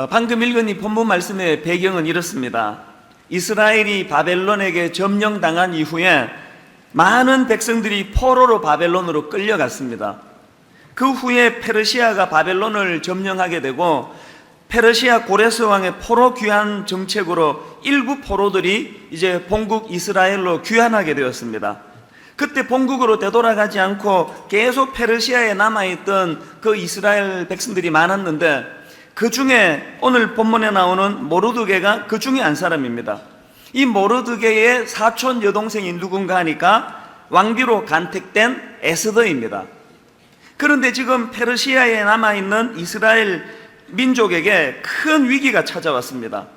방금 읽은 이 본문 말씀의 배경은 이렇습니다. 이스라엘이 바벨론에게 점령당한 이후에 많은 백성들이 포로로 바벨론으로 끌려갔습니다. 그 후에 페르시아가 바벨론을 점령하게 되고 페르시아 고레스 왕의 포로 귀환 정책으로 일부 포로들이 이제 본국 이스라엘로 귀환하게 되었습니다. 그때 본국으로 되돌아가지 않고 계속 페르시아에 남아있던 그 이스라엘 백성들이 많았는데 그 중에 오늘 본문에 나오는 모르드게가 그 중에 한 사람입니다. 이 모르드게의 사촌 여동생이 누군가 하니까 왕비로 간택된 에스더입니다. 그런데 지금 페르시아에 남아있는 이스라엘 민족에게 큰 위기가 찾아왔습니다.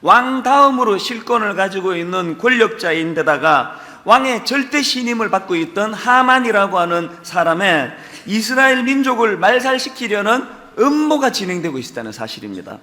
왕 다음으로 실권을 가지고 있는 권력자인데다가 왕의 절대 신임을 받고 있던 하만이라고 하는 사람의 이스라엘 민족을 말살시키려는 음모가 진행되고 있다는 사실입니다.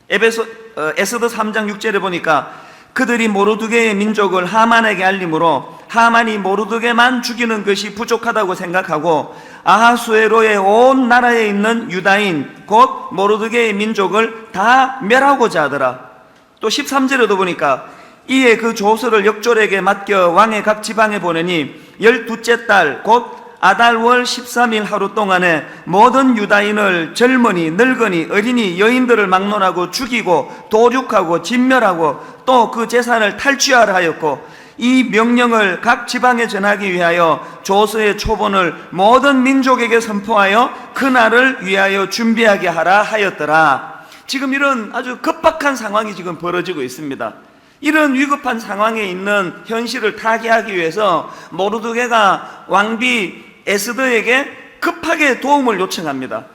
에스더 3장 6절에 보니까 그들이 모르드게의 민족을 하만에게 알림으로 하만이 모르드게만 죽이는 것이 부족하다고 생각하고 아하수에로의 온 나라에 있는 유다인 곧 모르드게의 민족을 다 멸하고자 하더라. 또 13절에도 보니까 이에 그 조서를 역졸에게 맡겨 왕의 각 지방에 보내니 12째 달 곧 아달월 13일 하루 동안에 모든 유다인을 젊은이, 늙은이, 어린이, 여인들을 막론하고 죽이고 도륙하고 진멸하고 또 그 재산을 탈취하라 하였고 이 명령을 각 지방에 전하기 위하여 조서의 초본을 모든 민족에게 선포하여 그날을 위하여 준비하게 하라 하였더라. 지금 이런 아주 급박한 상황이 지금 벌어지고 있습니다. 이런 위급한 상황에 있는 현실을 타개하기 위해서 모르드게가 왕비 에스더에게 급하게 도움을 요청합니다.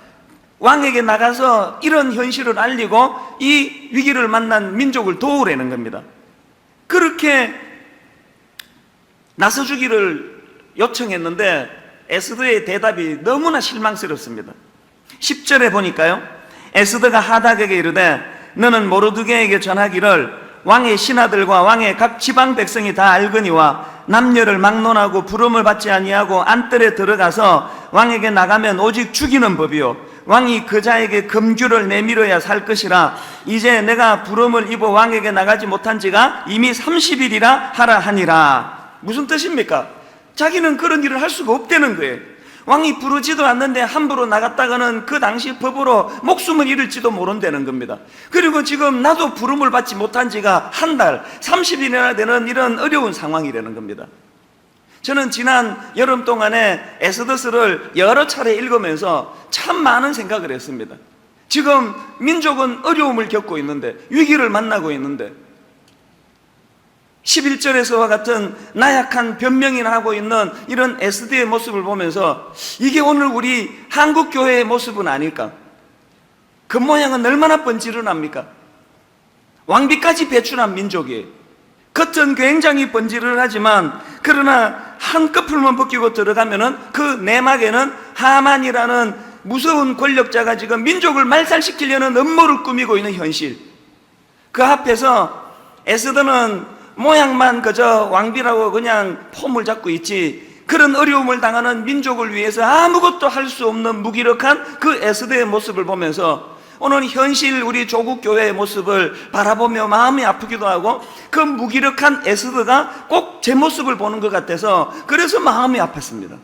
왕에게 나가서 이런 현실을 알리고 이 위기를 만난 민족을 도우라는 겁니다. 그렇게 나서주기를 요청했는데 에스더의 대답이 너무나 실망스럽습니다. 10절에 보니까요, 에스더가 하닥에게 이르되 너는 모르드게에게 전하기를 왕의 신하들과 왕의 각 지방 백성이 다 알거니와 남녀를 막론하고 부름을 받지 아니하고 안뜰에 들어가서 왕에게 나가면 오직 죽이는 법이요 왕이 그 자에게 금규를 내밀어야 살 것이라. 이제 내가 부름을 입어 왕에게 나가지 못한 지가 이미 30일이라 하라 하니라. 무슨 뜻입니까? 자기는 그런 일을 할 수가 없다는 거예요. 왕이 부르지도 않는데 함부로 나갔다가는 그 당시 법으로 목숨을 잃을지도 모른다는 겁니다. 그리고 지금 나도 부름을 받지 못한 지가 한 달, 30일이나 되는 이런 어려운 상황이라는 겁니다. 저는 지난 여름 동안에 에스더서를 여러 차례 읽으면서 참 많은 생각을 했습니다. 지금 민족은 어려움을 겪고 있는데, 위기를 만나고 있는데 11절에서와 같은 나약한 변명이나 하고 있는 이런 에스더의 모습을 보면서 이게 오늘 우리 한국교회의 모습은 아닐까? 그 모양은 얼마나 번지르합니까? 왕비까지 배출한 민족이에요. 겉은 굉장히 번지르하지만 그러나 한꺼풀만 벗기고 들어가면은 그 내막에는 하만이라는 무서운 권력자가 지금 민족을 말살시키려는 음모를 꾸미고 있는 현실. 그 앞에서 에스더는 모양만 그저 왕비라고 그냥 폼을 잡고 있지, 그런 어려움을 당하는 민족을 위해서 아무것도 할 수 없는 무기력한 그 에스더의 모습을 보면서 오늘 현실 우리 조국 교회의 모습을 바라보며 마음이 아프기도 하고 그 무기력한 에스더가 꼭 제 모습을 보는 것 같아서 그래서 마음이 아팠습니다.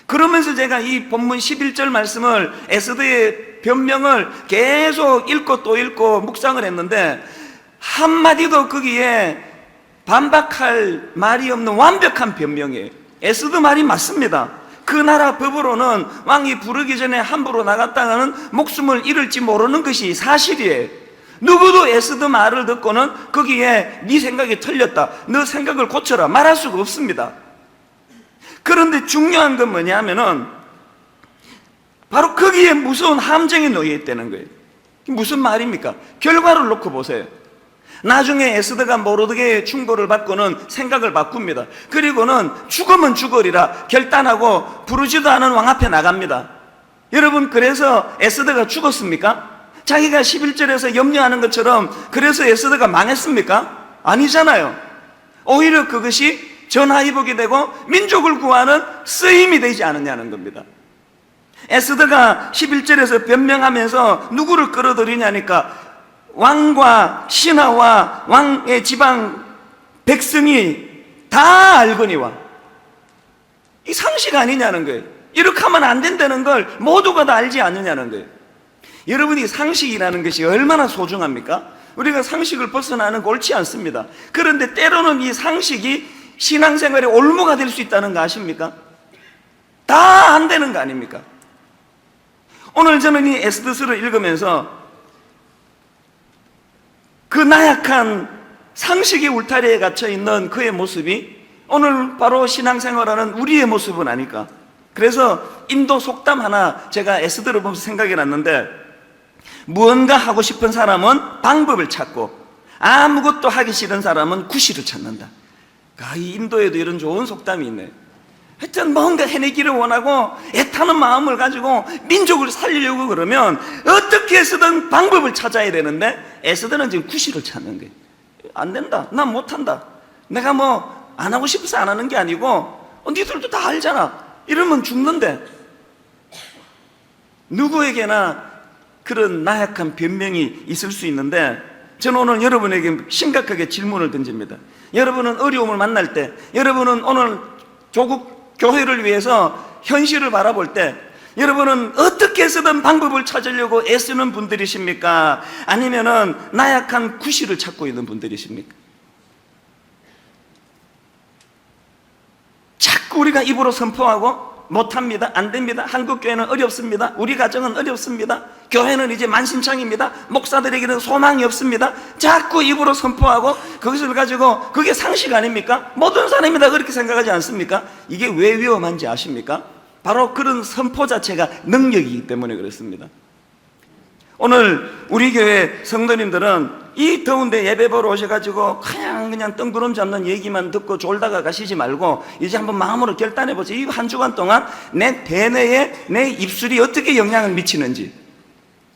그러면서 제가 이 본문 11절 말씀을 에스더의 변명을 계속 읽고 또 읽고 묵상을 했는데 한마디도 거기에 반박할 말이 없는 완벽한 변명이에요. 에스더 말이 맞습니다. 그 나라 법으로는 왕이 부르기 전에 함부로 나갔다가는 목숨을 잃을지 모르는 것이 사실이에요. 누구도 에스더 말을 듣고는 거기에 네 생각이 틀렸다, 너 생각을 고쳐라 말할 수가 없습니다. 그런데 중요한 건 뭐냐면은 바로 거기에 무서운 함정이 놓여 있다는 거예요. 무슨 말입니까? 결과를 놓고 보세요. 나중에 에스더가 모르드게의 충고를 받고는 생각을 바꿉니다. 그리고는 죽으면 죽으리라 결단하고 부르지도 않은 왕 앞에 나갑니다. 여러분, 그래서 에스더가 죽었습니까? 자기가 11절에서 염려하는 것처럼 그래서 에스더가 망했습니까? 아니잖아요. 오히려 그것이 전화위복이 되고 민족을 구하는 쓰임이 되지 않느냐는 겁니다. 에스더가 11절에서 변명하면서 누구를 끌어들이냐니까 왕과 신하와 왕의 지방 백성이 다 알거니와. 이 상식 아니냐는 거예요. 이렇게 하면 안 된다는 걸 모두가 다 알지 않느냐는 거예요. 여러분이 상식이라는 것이 얼마나 소중합니까? 우리가 상식을 벗어나는 거 옳지 않습니다. 그런데 때로는 이 상식이 신앙생활의 올무가 될 수 있다는 거 아십니까? 다 안 되는 거 아닙니까? 오늘 저는 이 에스더서를 읽으면서 그 나약한 상식의 울타리에 갇혀 있는 그의 모습이 오늘 바로 신앙생활하는 우리의 모습은 아닐까. 그래서 인도 속담 하나 제가 에스더를 보면서 생각이 났는데, 무언가 하고 싶은 사람은 방법을 찾고 아무것도 하기 싫은 사람은 구실을 찾는다. 이 인도에도 이런 좋은 속담이 있네. 하여튼 뭔가 해내기를 원하고 애타는 마음을 가지고 민족을 살리려고 그러면 어떻게 해서든 방법을 찾아야 되는데, 에스더는 지금 구실을 찾는 거예요. 안 된다, 난 못한다, 내가 뭐 안 하고 싶어서 안 하는 게 아니고 니들도 다 알잖아, 이러면 죽는데. 누구에게나 그런 나약한 변명이 있을 수 있는데, 저는 오늘 여러분에게 심각하게 질문을 던집니다. 여러분은 어려움을 만날 때, 여러분은 오늘 조국 교회를 위해서 현실을 바라볼 때, 여러분은 어떻게 해서든 방법을 찾으려고 애쓰는 분들이십니까? 아니면은 나약한 구실을 찾고 있는 분들이십니까? 자꾸 우리가 입으로 선포하고 못합니다, 안 됩니다, 한국교회는 어렵습니다, 우리 가정은 어렵습니다, 교회는 이제 만신창입니다, 목사들에게는 소망이 없습니다, 자꾸 입으로 선포하고 그것을 가지고, 그게 상식 아닙니까? 모든 사람이 다 그렇게 생각하지 않습니까? 이게 왜 위험한지 아십니까? 바로 그런 선포 자체가 능력이기 때문에 그렇습니다. 오늘 우리 교회 성도님들은 이 더운데 예배 보러 오셔가지고 그냥 뜬구름 잡는 얘기만 듣고 졸다가 가시지 말고 이제 한번 마음으로 결단해 보세요. 이 한 주간 동안 내 대뇌에 내 입술이 어떻게 영향을 미치는지.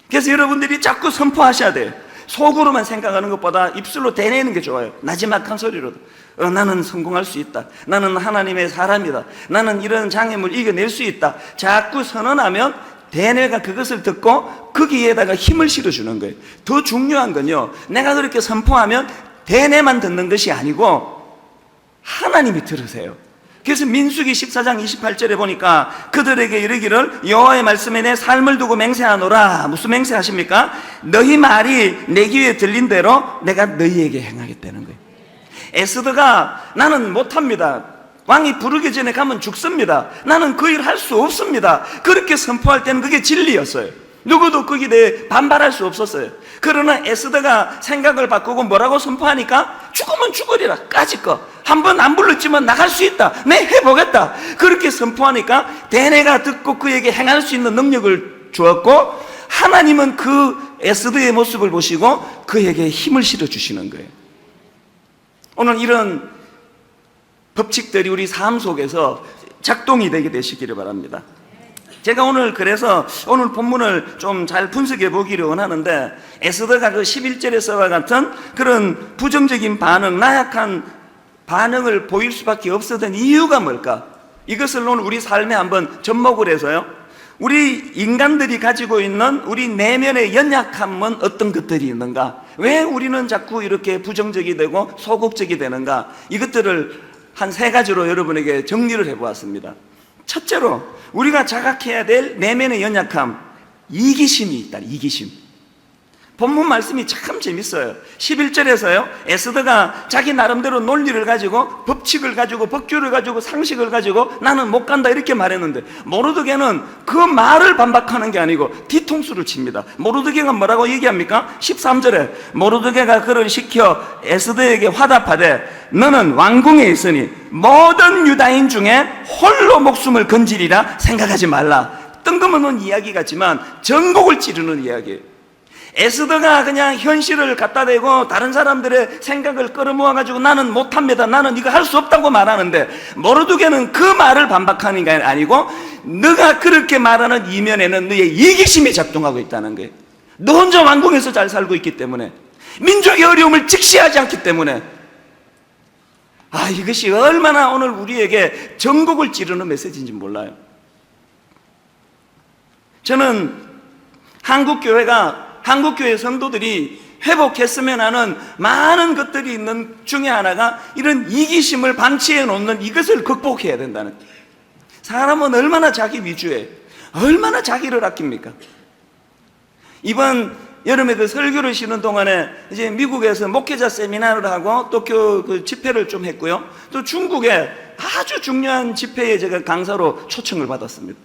그래서 여러분들이 자꾸 선포하셔야 돼요. 속으로만 생각하는 것보다 입술로 대내는 게 좋아요. 나지막한 소리로도. 나는 성공할 수 있다, 나는 하나님의 사람이다, 나는 이런 장애물을 이겨낼 수 있다. 자꾸 선언하면 대뇌가 그것을 듣고 거기에다가 힘을 실어주는 거예요. 더 중요한 건요, 내가 그렇게 선포하면 대뇌만 듣는 것이 아니고 하나님이 들으세요. 그래서 민수기 14장 28절에 보니까 그들에게 이르기를 여호와의 말씀에 내 삶을 두고 맹세하노라. 무슨 맹세하십니까? 너희 말이 내 귀에 들린 대로 내가 너희에게 행하겠다는 거예요. 에스더가 나는 못합니다, 왕이 부르기 전에 가면 죽습니다, 나는 그 일 할 수 없습니다, 그렇게 선포할 때는 그게 진리였어요. 누구도 거기에 대해 반발할 수 없었어요. 그러나 에스더가 생각을 바꾸고 뭐라고 선포하니까 죽으면 죽으리라, 까짓거 한번 안 불렀지만 나갈 수 있다, 내 해보겠다, 그렇게 선포하니까 대뇌가 듣고 그에게 행할 수 있는 능력을 주었고, 하나님은 그 에스더의 모습을 보시고 그에게 힘을 실어주시는 거예요. 오늘 이런 법칙들이 우리 삶 속에서 작동이 되게 되시기를 바랍니다. 제가 오늘 그래서 오늘 본문을 좀 잘 분석해 보기를 원하는데, 에스더가 그 11절에서와 같은 그런 부정적인 반응, 나약한 반응을 보일 수밖에 없었던 이유가 뭘까? 이것을 오늘 우리 삶에 한번 접목을 해서요, 우리 인간들이 가지고 있는 우리 내면의 연약함은 어떤 것들이 있는가? 왜 우리는 자꾸 이렇게 부정적이 되고 소극적이 되는가? 이것들을 한 3가지로 여러분에게 정리를 해보았습니다. 첫째로 우리가 자각해야 될 내면의 연약함, 이기심이 있다. 이기심. 본문 말씀이 참 재밌어요. 11절에서요, 에스더가 자기 나름대로 논리를 가지고, 법칙을 가지고, 법규를 가지고, 상식을 가지고 나는 못 간다 이렇게 말했는데, 모르드게는 그 말을 반박하는 게 아니고 뒤통수를 칩니다. 모르드게가 뭐라고 얘기합니까? 13절에 모르드게가 그를 시켜 에스더에게 화답하되 너는 왕궁에 있으니 모든 유다인 중에 홀로 목숨을 건지리라 생각하지 말라. 뜬금없는 이야기 같지만 전곡을 찌르는 이야기예요. 에스더가 그냥 현실을 갖다 대고 다른 사람들의 생각을 끌어모아가지고 나는 못합니다, 나는 이거 할 수 없다고 말하는데, 모르드게는 그 말을 반박하는 게 아니고 너가 그렇게 말하는 이면에는 너의 이기심이 작동하고 있다는 거예요. 너 혼자 왕궁에서 잘 살고 있기 때문에, 민족의 어려움을 직시하지 않기 때문에. 이것이 얼마나 오늘 우리에게 전곡을 찌르는 메시지인지 몰라요. 저는 한국교회 성도들이 회복했으면 하는 많은 것들이 있는 중에 하나가 이런 이기심을 방치해 놓는 이것을 극복해야 된다는. 사람은 얼마나 자기 위주해, 얼마나 자기를 아낍니까? 이번 여름에 그 설교를 쉬는 동안에 이제 미국에서 목회자 세미나를 하고 또 그 집회를 좀 했고요. 또 중국에 아주 중요한 집회에 제가 강사로 초청을 받았습니다.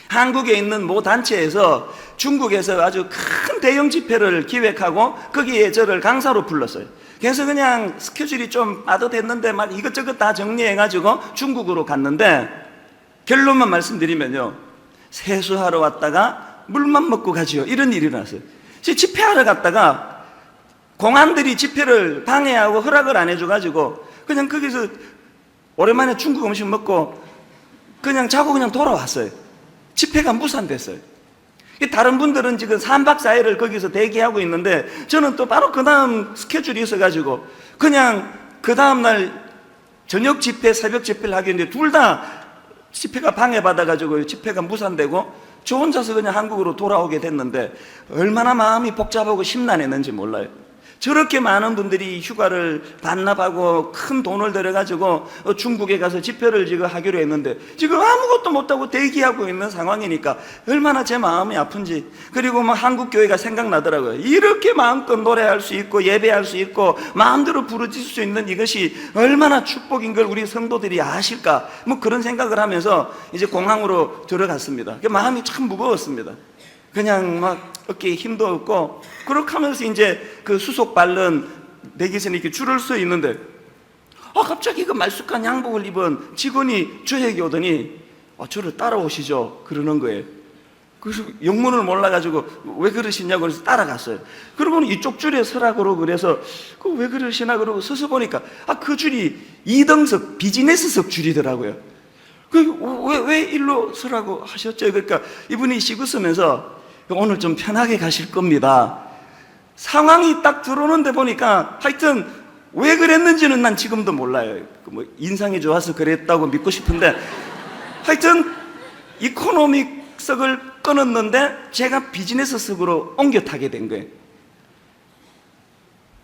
한국에 있는 모 단체에서 중국에서 아주 큰 대형 집회를 기획하고 거기에 저를 강사로 불렀어요. 그래서 그냥 스케줄이 좀 빠듯했는데 막 이것저것 다 정리해가지고 중국으로 갔는데 결론만 말씀드리면요, 세수하러 왔다가 물만 먹고 가지요, 이런 일이 일어났어요. 집회하러 갔다가 공안들이 집회를 방해하고 허락을 안 해줘가지고 그냥 거기서 오랜만에 중국 음식 먹고 그냥 자고 그냥 돌아왔어요. 집회가 무산됐어요. 다른 분들은 지금 3박 4일을 거기서 대기하고 있는데 저는 또 바로 그 다음 스케줄이 있어가지고 그냥 그 다음날 저녁 집회, 새벽 집회를 하게 했는데 둘 다 집회가 방해받아가지고 집회가 무산되고 저 혼자서 그냥 한국으로 돌아오게 됐는데 얼마나 마음이 복잡하고 심란했는지 몰라요. 저렇게 많은 분들이 휴가를 반납하고 큰 돈을 들여가지고 중국에 가서 집회를 지금 하기로 했는데 지금 아무것도 못하고 대기하고 있는 상황이니까 얼마나 제 마음이 아픈지. 그리고 뭐 한국교회가 생각나더라고요. 이렇게 마음껏 노래할 수 있고 예배할 수 있고 마음대로 부르짖을 수 있는 이것이 얼마나 축복인 걸 우리 성도들이 아실까, 뭐 그런 생각을 하면서 이제 공항으로 들어갔습니다. 마음이 참 무거웠습니다. 그냥 막 어깨에 힘도 없고 그렇게 하면서 이제 그 수속 바른 대기선에 이렇게 줄을 서 있는데 갑자기 그 말쑥한 양복을 입은 직원이 저에게 오더니 저를 따라오시죠 그러는 거예요. 그래서 영문을 몰라가지고 왜 그러시냐고 그래서 따라갔어요. 그러고는 이쪽 줄에 서라고 그래서 왜 그러시나 그러고 서서 보니까 그 줄이 2등석 비즈니스석 줄이더라고요. 왜 일로 서라고 하셨죠? 그러니까 이분이 씹으면서 오늘 좀 편하게 가실 겁니다. 상황이 딱 들어오는데 보니까 하여튼 왜 그랬는지는 난 지금도 몰라요. 뭐 인상이 좋아서 그랬다고 믿고 싶은데 하여튼 이코노믹석을 끊었는데 제가 비즈니스석으로 옮겨 타게 된 거예요.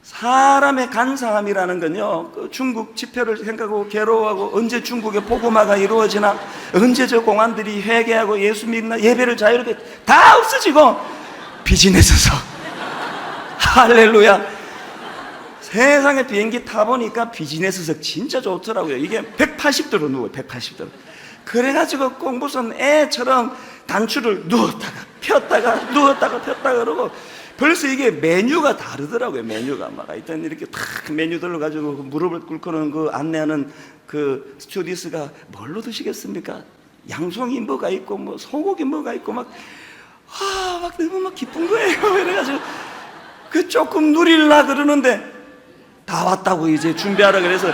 사람의 간사함이라는 건요, 그 중국 집회를 생각하고 괴로워하고 언제 중국의 복음화가 이루어지나, 언제 저 공안들이 회개하고 예수 믿나, 예배를 자유롭게 다 없어지고 비즈니스석. 할렐루야. 세상에 비행기 타보니까 비즈니스석 진짜 좋더라고요. 이게 180도로 누워요. 180도로. 그래가지고 꼭 무슨 애처럼 단추를 누웠다가 폈다가 누웠다가 폈다가 그러고 벌써 이게 메뉴가 다르더라고요. 메뉴가 막 하여튼 이렇게 탁 메뉴들로 가지고 무릎을 꿇고는 그 안내하는 그 스튜어디스가 뭘로 드시겠습니까? 양송이 뭐가 있고 뭐 소고기 뭐가 있고 막 너무 막 기쁜 거예요. 그래가지고 그 조금 누릴라 그러는데 다 왔다고 이제 준비하라 그래서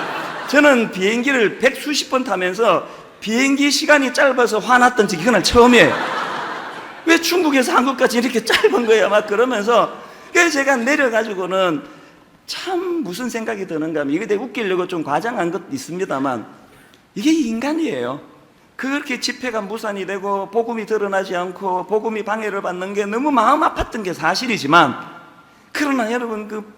저는 비행기를 100수십 번 타면서 비행기 시간이 짧아서 화났던 적이 그날 처음이에요. 왜 중국에서 한국까지 이렇게 짧은 거야? 막 그러면서 그래서 제가 내려가지고는 참 무슨 생각이 드는가 하면 이게 되게 웃기려고 좀 과장한 것도 있습니다만 이게 인간이에요. 그렇게 집회가 무산이 되고 복음이 드러나지 않고 복음이 방해를 받는 게 너무 마음 아팠던 게 사실이지만 그러나 여러분 그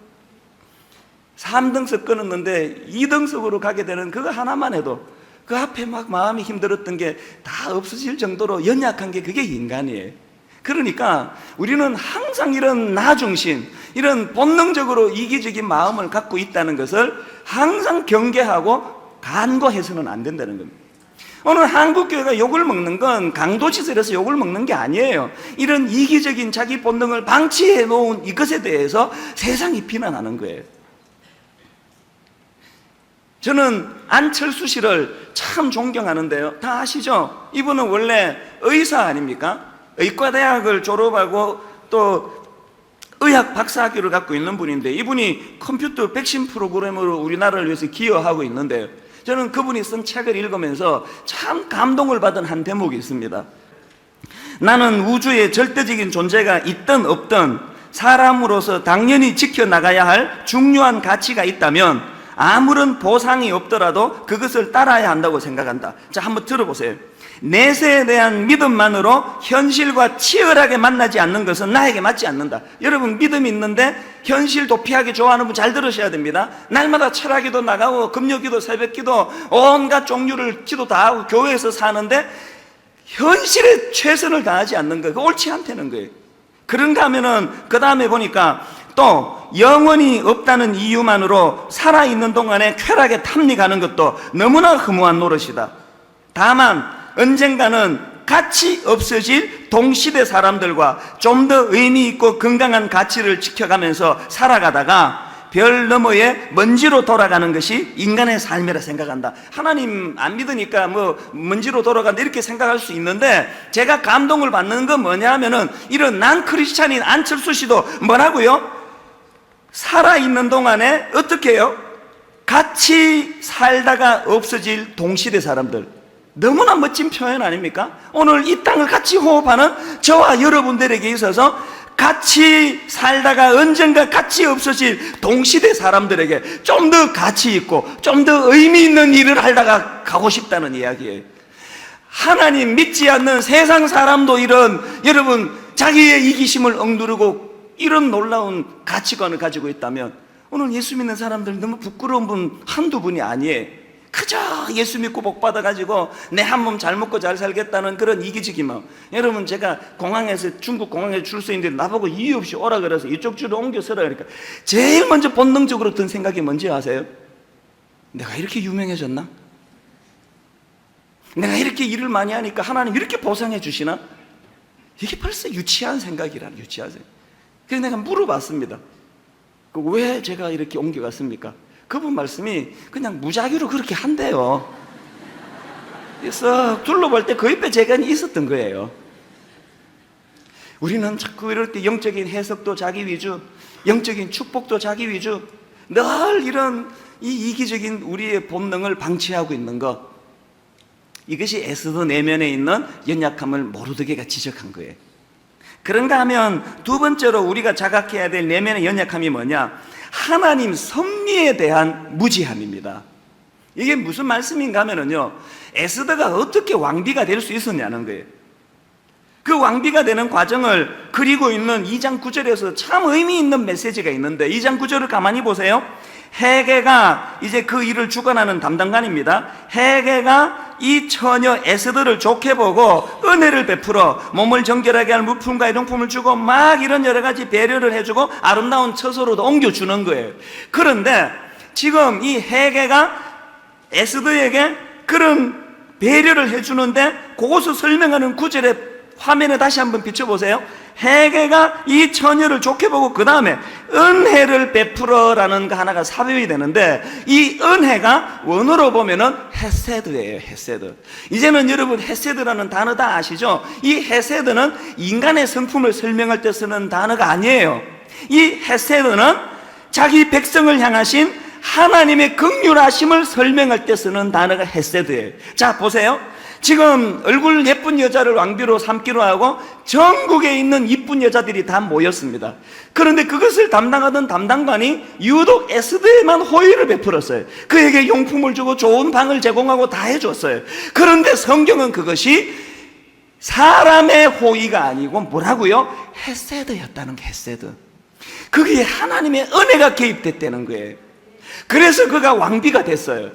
3등석 끊었는데 2등석으로 가게 되는 그거 하나만 해도 그 앞에 막 마음이 힘들었던 게 다 없어질 정도로 연약한 게 그게 인간이에요. 그러니까 우리는 항상 이런 나 중심, 이런 본능적으로 이기적인 마음을 갖고 있다는 것을 항상 경계하고 간과해서는 안 된다는 겁니다. 오늘 한국교회가 욕을 먹는 건 강도짓을해서 욕을 먹는 게 아니에요. 이런 이기적인 자기 본능을 방치해 놓은 이것에 대해서 세상이 비난하는 거예요. 저는 안철수 씨를 참 존경하는데요. 다 아시죠? 이분은 원래 의사 아닙니까? 의과대학을 졸업하고 또 의학 박사학위를 갖고 있는 분인데 이분이 컴퓨터 백신 프로그램으로 우리나라를 위해서 기여하고 있는데요. 저는 그분이 쓴 책을 읽으면서 참 감동을 받은 한 대목이 있습니다. 나는 우주에 절대적인 존재가 있든 없든 사람으로서 당연히 지켜나가야 할 중요한 가치가 있다면 아무런 보상이 없더라도 그것을 따라야 한다고 생각한다. 자, 한번 들어보세요. 내세에 대한 믿음만으로 현실과 치열하게 만나지 않는 것은 나에게 맞지 않는다. 여러분, 믿음이 있는데 현실 도피하기 좋아하는 분 잘 들으셔야 됩니다. 날마다 철학기도 나가고 금요기도 새벽기도 온갖 종류를 기도 다 하고 교회에서 사는데 현실에 최선을 다하지 않는 거예요. 옳지 않다는 거예요. 그런가 하면은 그 다음에 보니까 또 영원히 없다는 이유만으로 살아있는 동안에 쾌락에 탐닉하는 것도 너무나 허무한 노릇이다. 다만 언젠가는 가치 없어질 동시대 사람들과 좀 더 의미 있고 건강한 가치를 지켜가면서 살아가다가 별 너머에 먼지로 돌아가는 것이 인간의 삶이라 생각한다. 하나님 안 믿으니까 뭐 먼지로 돌아간다 이렇게 생각할 수 있는데, 제가 감동을 받는 건 뭐냐 하면은 이런 난 크리스찬인 안철수 씨도 뭐라고요? 살아있는 동안에 어떻게 해요? 같이 살다가 없어질 동시대 사람들. 너무나 멋진 표현 아닙니까? 오늘 이 땅을 같이 호흡하는 저와 여러분들에게 있어서 같이 살다가 언젠가 같이 없어질 동시대 사람들에게 좀 더 가치 있고 좀 더 의미 있는 일을 하다가 가고 싶다는 이야기예요. 하나님 믿지 않는 세상 사람도 이런, 여러분, 자기의 이기심을 억누르고 이런 놀라운 가치관을 가지고 있다면 오늘 예수 믿는 사람들 너무 부끄러운 분 한두 분이 아니에요. 그저 예수 믿고 복 받아가지고 내 한 몸 잘 먹고 잘 살겠다는 그런 이기적인 마음. 여러분, 제가 공항에서, 중국 공항에서 줄 서 있는데 나보고 이유 없이 오라 그래서 이쪽 줄을 옮겨 서라 그러니까 제일 먼저 본능적으로 든 생각이 뭔지 아세요? 내가 이렇게 유명해졌나? 내가 이렇게 일을 많이 하니까 하나님 이렇게 보상해 주시나? 이게 벌써 유치한 생각이라, 유치한 생각. 그래서 내가 물어봤습니다. 왜 제가 이렇게 옮겨갔습니까? 그분 말씀이 그냥 무작위로 그렇게 한대요. 그래서 둘러볼 때 그 옆에 제가 있었던 거예요. 우리는 자꾸 이럴 때 영적인 해석도 자기 위주, 영적인 축복도 자기 위주, 늘 이런 이 이기적인 우리의 본능을 방치하고 있는 것, 이것이 에스더 내면에 있는 연약함을 모르드게가 지적한 거예요. 그런가 하면 두 번째로 우리가 자각해야 될 내면의 연약함이 뭐냐? 하나님 섭리에 대한 무지함입니다. 이게 무슨 말씀인가 하면요, 에스더가 어떻게 왕비가 될 수 있었냐는 거예요. 그 왕비가 되는 과정을 그리고 있는 2장 9절에서 참 의미 있는 메시지가 있는데, 2장 9절을 가만히 보세요. 헤게가 이제 그 일을 주관하는 담당관입니다. 헤게가 이 처녀 에스더를 좋게 보고 은혜를 베풀어 몸을 정결하게 할 무품과 일용품을 주고 막 이런 여러 가지 배려를 해주고 아름다운 처소로도 옮겨주는 거예요. 그런데 지금 이 헤게가 에스더에게 그런 배려를 해주는데 그것을 설명하는 구절에 화면에 다시 한번 비춰보세요. 헤게가 이 처녀를 좋게 보고 그 다음에 은혜를 베풀어라는 거 하나가 삽입이 되는데, 이 은혜가 원어로 보면은 헤세드예요. 헤세드. 이제는 여러분 헤세드라는 단어 다 아시죠? 이 헤세드는 인간의 성품을 설명할 때 쓰는 단어가 아니에요. 이 헤세드는 자기 백성을 향하신 하나님의 긍휼하심을 설명할 때 쓰는 단어가 헤세드예요. 자, 보세요. 지금 얼굴 예쁜 여자를 왕비로 삼기로 하고 전국에 있는 이쁜 여자들이 다 모였습니다. 그런데 그것을 담당하던 담당관이 유독 에스더에만 호의를 베풀었어요. 그에게 용품을 주고 좋은 방을 제공하고 다 해줬어요. 그런데 성경은 그것이 사람의 호의가 아니고 뭐라고요? 헤세드였다는 게, 헤세드. 거기에 하나님의 은혜가 개입됐다는 거예요. 그래서 그가 왕비가 됐어요.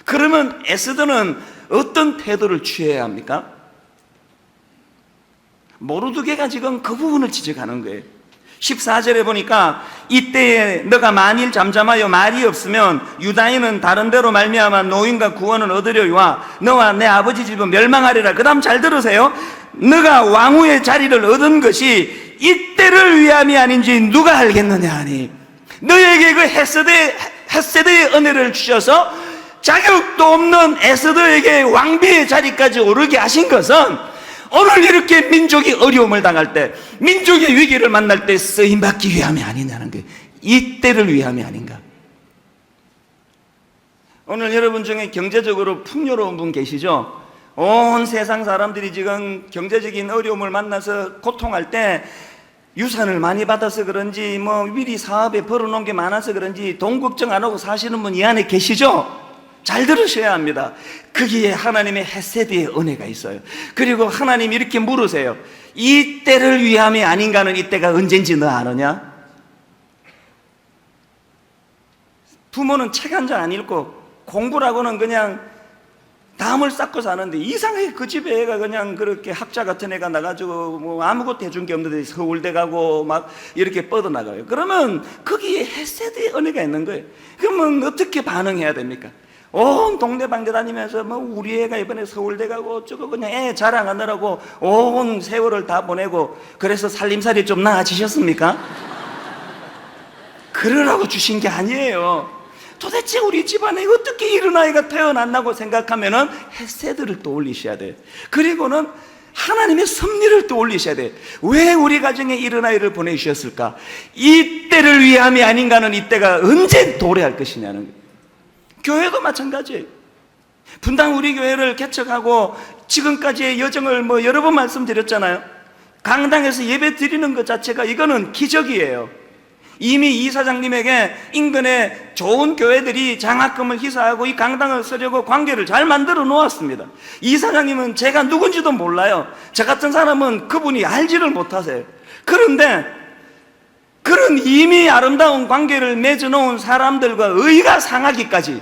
그러면 에스더는 어떤 태도를 취해야 합니까? 모르드게가 지금 그 부분을 지적하는 거예요. 14절에 보니까 이때에 너가 만일 잠잠하여 말이 없으면 유다인은 다른 데로 말미암아 노인과 구원을 얻으려와 너와 내 아버지 집은 멸망하리라. 그 다음 잘 들으세요. 너가 왕후의 자리를 얻은 것이 이때를 위함이 아닌지 누가 알겠느냐 하니, 너에게 그 헤세드의 은혜를 주셔서 자격도 없는 에스더에게 왕비의 자리까지 오르게 하신 것은 오늘 이렇게 민족이 어려움을 당할 때, 민족의 위기를 만날 때 쓰임받기 위함이 아니냐는 거예요. 이때를 위함이 아닌가. 오늘 여러분 중에 경제적으로 풍요로운 분 계시죠? 온 세상 사람들이 지금 경제적인 어려움을 만나서 고통할 때 유산을 많이 받아서 그런지 미리 사업에 벌어놓은 게 많아서 그런지 돈 걱정 안 하고 사시는 분 이 안에 계시죠? 잘 들으셔야 합니다. 거기에 하나님의 헤세드의 은혜가 있어요. 그리고 하나님이 이렇게 물으세요. 이 때를 위함이 아닌가는 이때가 언젠지 너 아느냐? 부모는 책 한 장 안 읽고 공부라고는 그냥 담을 쌓고 사는데 이상하게 그 집에 애가 그냥 그렇게 학자 같은 애가 나가지고 뭐 아무것도 해준 게 없는데 서울대 가고 막 이렇게 뻗어나가요. 그러면 거기에 헤세드의 은혜가 있는 거예요. 그러면 어떻게 반응해야 됩니까? 온 동네방네 다니면서 뭐 우리 애가 이번에 서울대 가고 어쩌고 그냥 애 자랑하느라고 온 세월을 다 보내고 그래서 살림살이 좀 나아지셨습니까? 그러라고 주신 게 아니에요. 도대체 우리 집안에 어떻게 이런 아이가 태어났나고 생각하면은 헤세드를 또 올리셔야 돼요. 그리고는 하나님의 섭리를 또 올리셔야 돼요. 왜 우리 가정에 이런 아이를 보내주셨을까? 이 때를 위함이 아닌가는 이때가 언제 도래할 것이냐는 거예요. 교회도 마찬가지예요. 분당 우리 교회를 개척하고 지금까지의 여정을 뭐 여러 번 말씀드렸잖아요. 강당에서 예배 드리는 것 자체가 이거는 기적이에요. 이미 이사장님에게 인근에 좋은 교회들이 장학금을 희사하고 이 강당을 쓰려고 관계를 잘 만들어 놓았습니다. 이사장님은 제가 누군지도 몰라요. 저 같은 사람은 그분이 알지를 못하세요. 그런데 그런 이미 아름다운 관계를 맺어놓은 사람들과 의가 상하기까지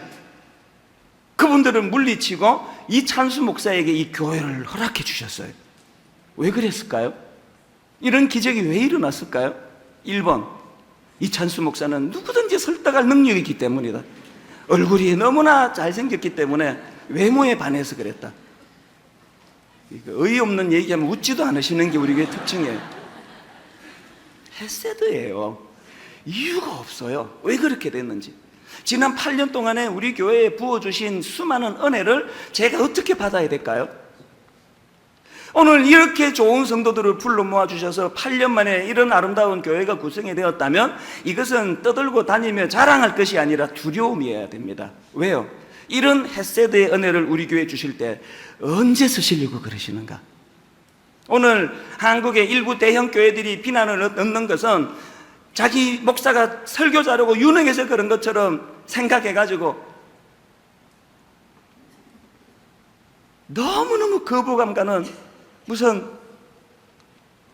그분들을 물리치고 이찬수 목사에게 이 교회를 허락해 주셨어요. 왜 그랬을까요? 이런 기적이 왜 일어났을까요? 1번, 이찬수 목사는 누구든지 설득할 능력이 있기 때문이다. 얼굴이 너무나 잘생겼기 때문에 외모에 반해서 그랬다. 어이없는 얘기하면 웃지도 않으시는 게 우리 교회 특징이에요. 헤세드예요. 이유가 없어요. 왜 그렇게 됐는지. 지난 8년 동안에 우리 교회에 부어주신 수많은 은혜를 제가 어떻게 받아야 될까요? 오늘 이렇게 좋은 성도들을 불러 모아주셔서 8년 만에 이런 아름다운 교회가 구성이 되었다면 이것은 떠들고 다니며 자랑할 것이 아니라 두려움이어야 됩니다. 왜요? 이런 헤세드의 은혜를 우리 교회에 주실 때 언제 쓰시려고 그러시는가? 오늘 한국의 일부 대형 교회들이 비난을 얻는 것은 자기 목사가 설교자라고 유능해서 그런 것처럼 생각해가지고 너무너무 거부감 가는 무슨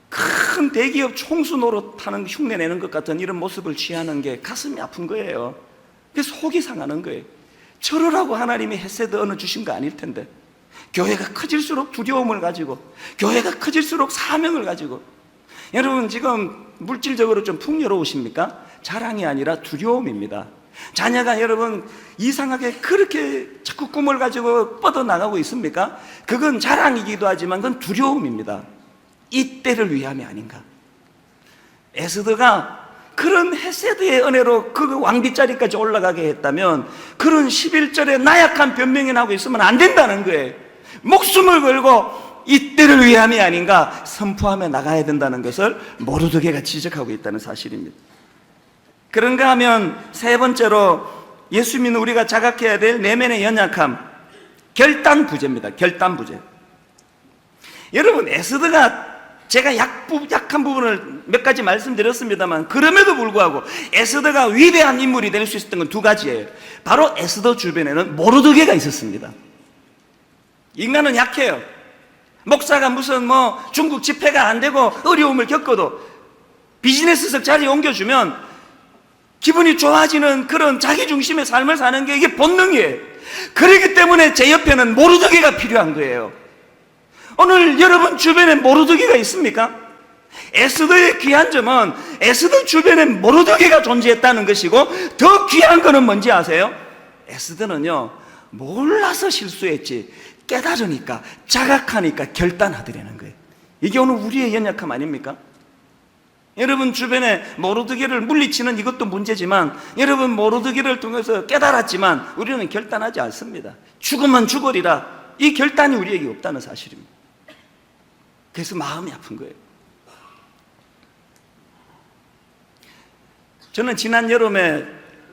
큰 대기업 총수 노릇하는 흉내 내는 것 같은 이런 모습을 취하는 게 가슴이 아픈 거예요. 그래서 속이 상하는 거예요. 저러라고 하나님이 헤세드 은혜 주신 거 아닐 텐데. 교회가 커질수록 두려움을 가지고, 교회가 커질수록 사명을 가지고. 여러분 지금 물질적으로 좀 풍요로우십니까? 자랑이 아니라 두려움입니다. 자녀가 여러분 이상하게 그렇게 자꾸 꿈을 가지고 뻗어나가고 있습니까? 그건 자랑이기도 하지만 그건 두려움입니다. 이 때를 위함이 아닌가. 에스더가 그런 헤세드의 은혜로 그 왕비자리까지 올라가게 했다면 그런 11절에 나약한 변명이나 하고 있으면 안 된다는 거예요. 목숨을 걸고 이 때를 위함이 아닌가 선포하며 나가야 된다는 것을 모르드게가 지적하고 있다는 사실입니다. 그런가 하면 세 번째로 예수 믿는 우리가 자각해야 될 내면의 연약함, 결단부재입니다. 결단부재. 여러분 에스더가 제가 약한 부분을 몇 가지 말씀드렸습니다만 그럼에도 불구하고 에스더가 위대한 인물이 될 수 있었던 건 두 가지예요. 바로 에스더 주변에는 모르드게가 있었습니다. 인간은 약해요. 목사가 무슨 뭐 중국 집회가 안 되고 어려움을 겪어도 비즈니스석 자리에 옮겨주면 기분이 좋아지는 그런 자기중심의 삶을 사는 게 이게 본능이에요. 그렇기 때문에 제 옆에는 모르드게가 필요한 거예요. 오늘 여러분 주변에 모르드게가 있습니까? 에스더의 귀한 점은 에스더 주변에 모르드게가 존재했다는 것이고 더 귀한 거는 뭔지 아세요? 에스더는요 몰라서 실수했지 깨달으니까 자각하니까 결단하더라는 거예요. 이게 오늘 우리의 연약함 아닙니까? 여러분 주변에 모르드게를 물리치는 이것도 문제지만 여러분 모르드게를 통해서 깨달았지만 우리는 결단하지 않습니다. 죽으면 죽으리라 이 결단이 우리에게 없다는 사실입니다. 그래서 마음이 아픈 거예요. 저는 지난 여름에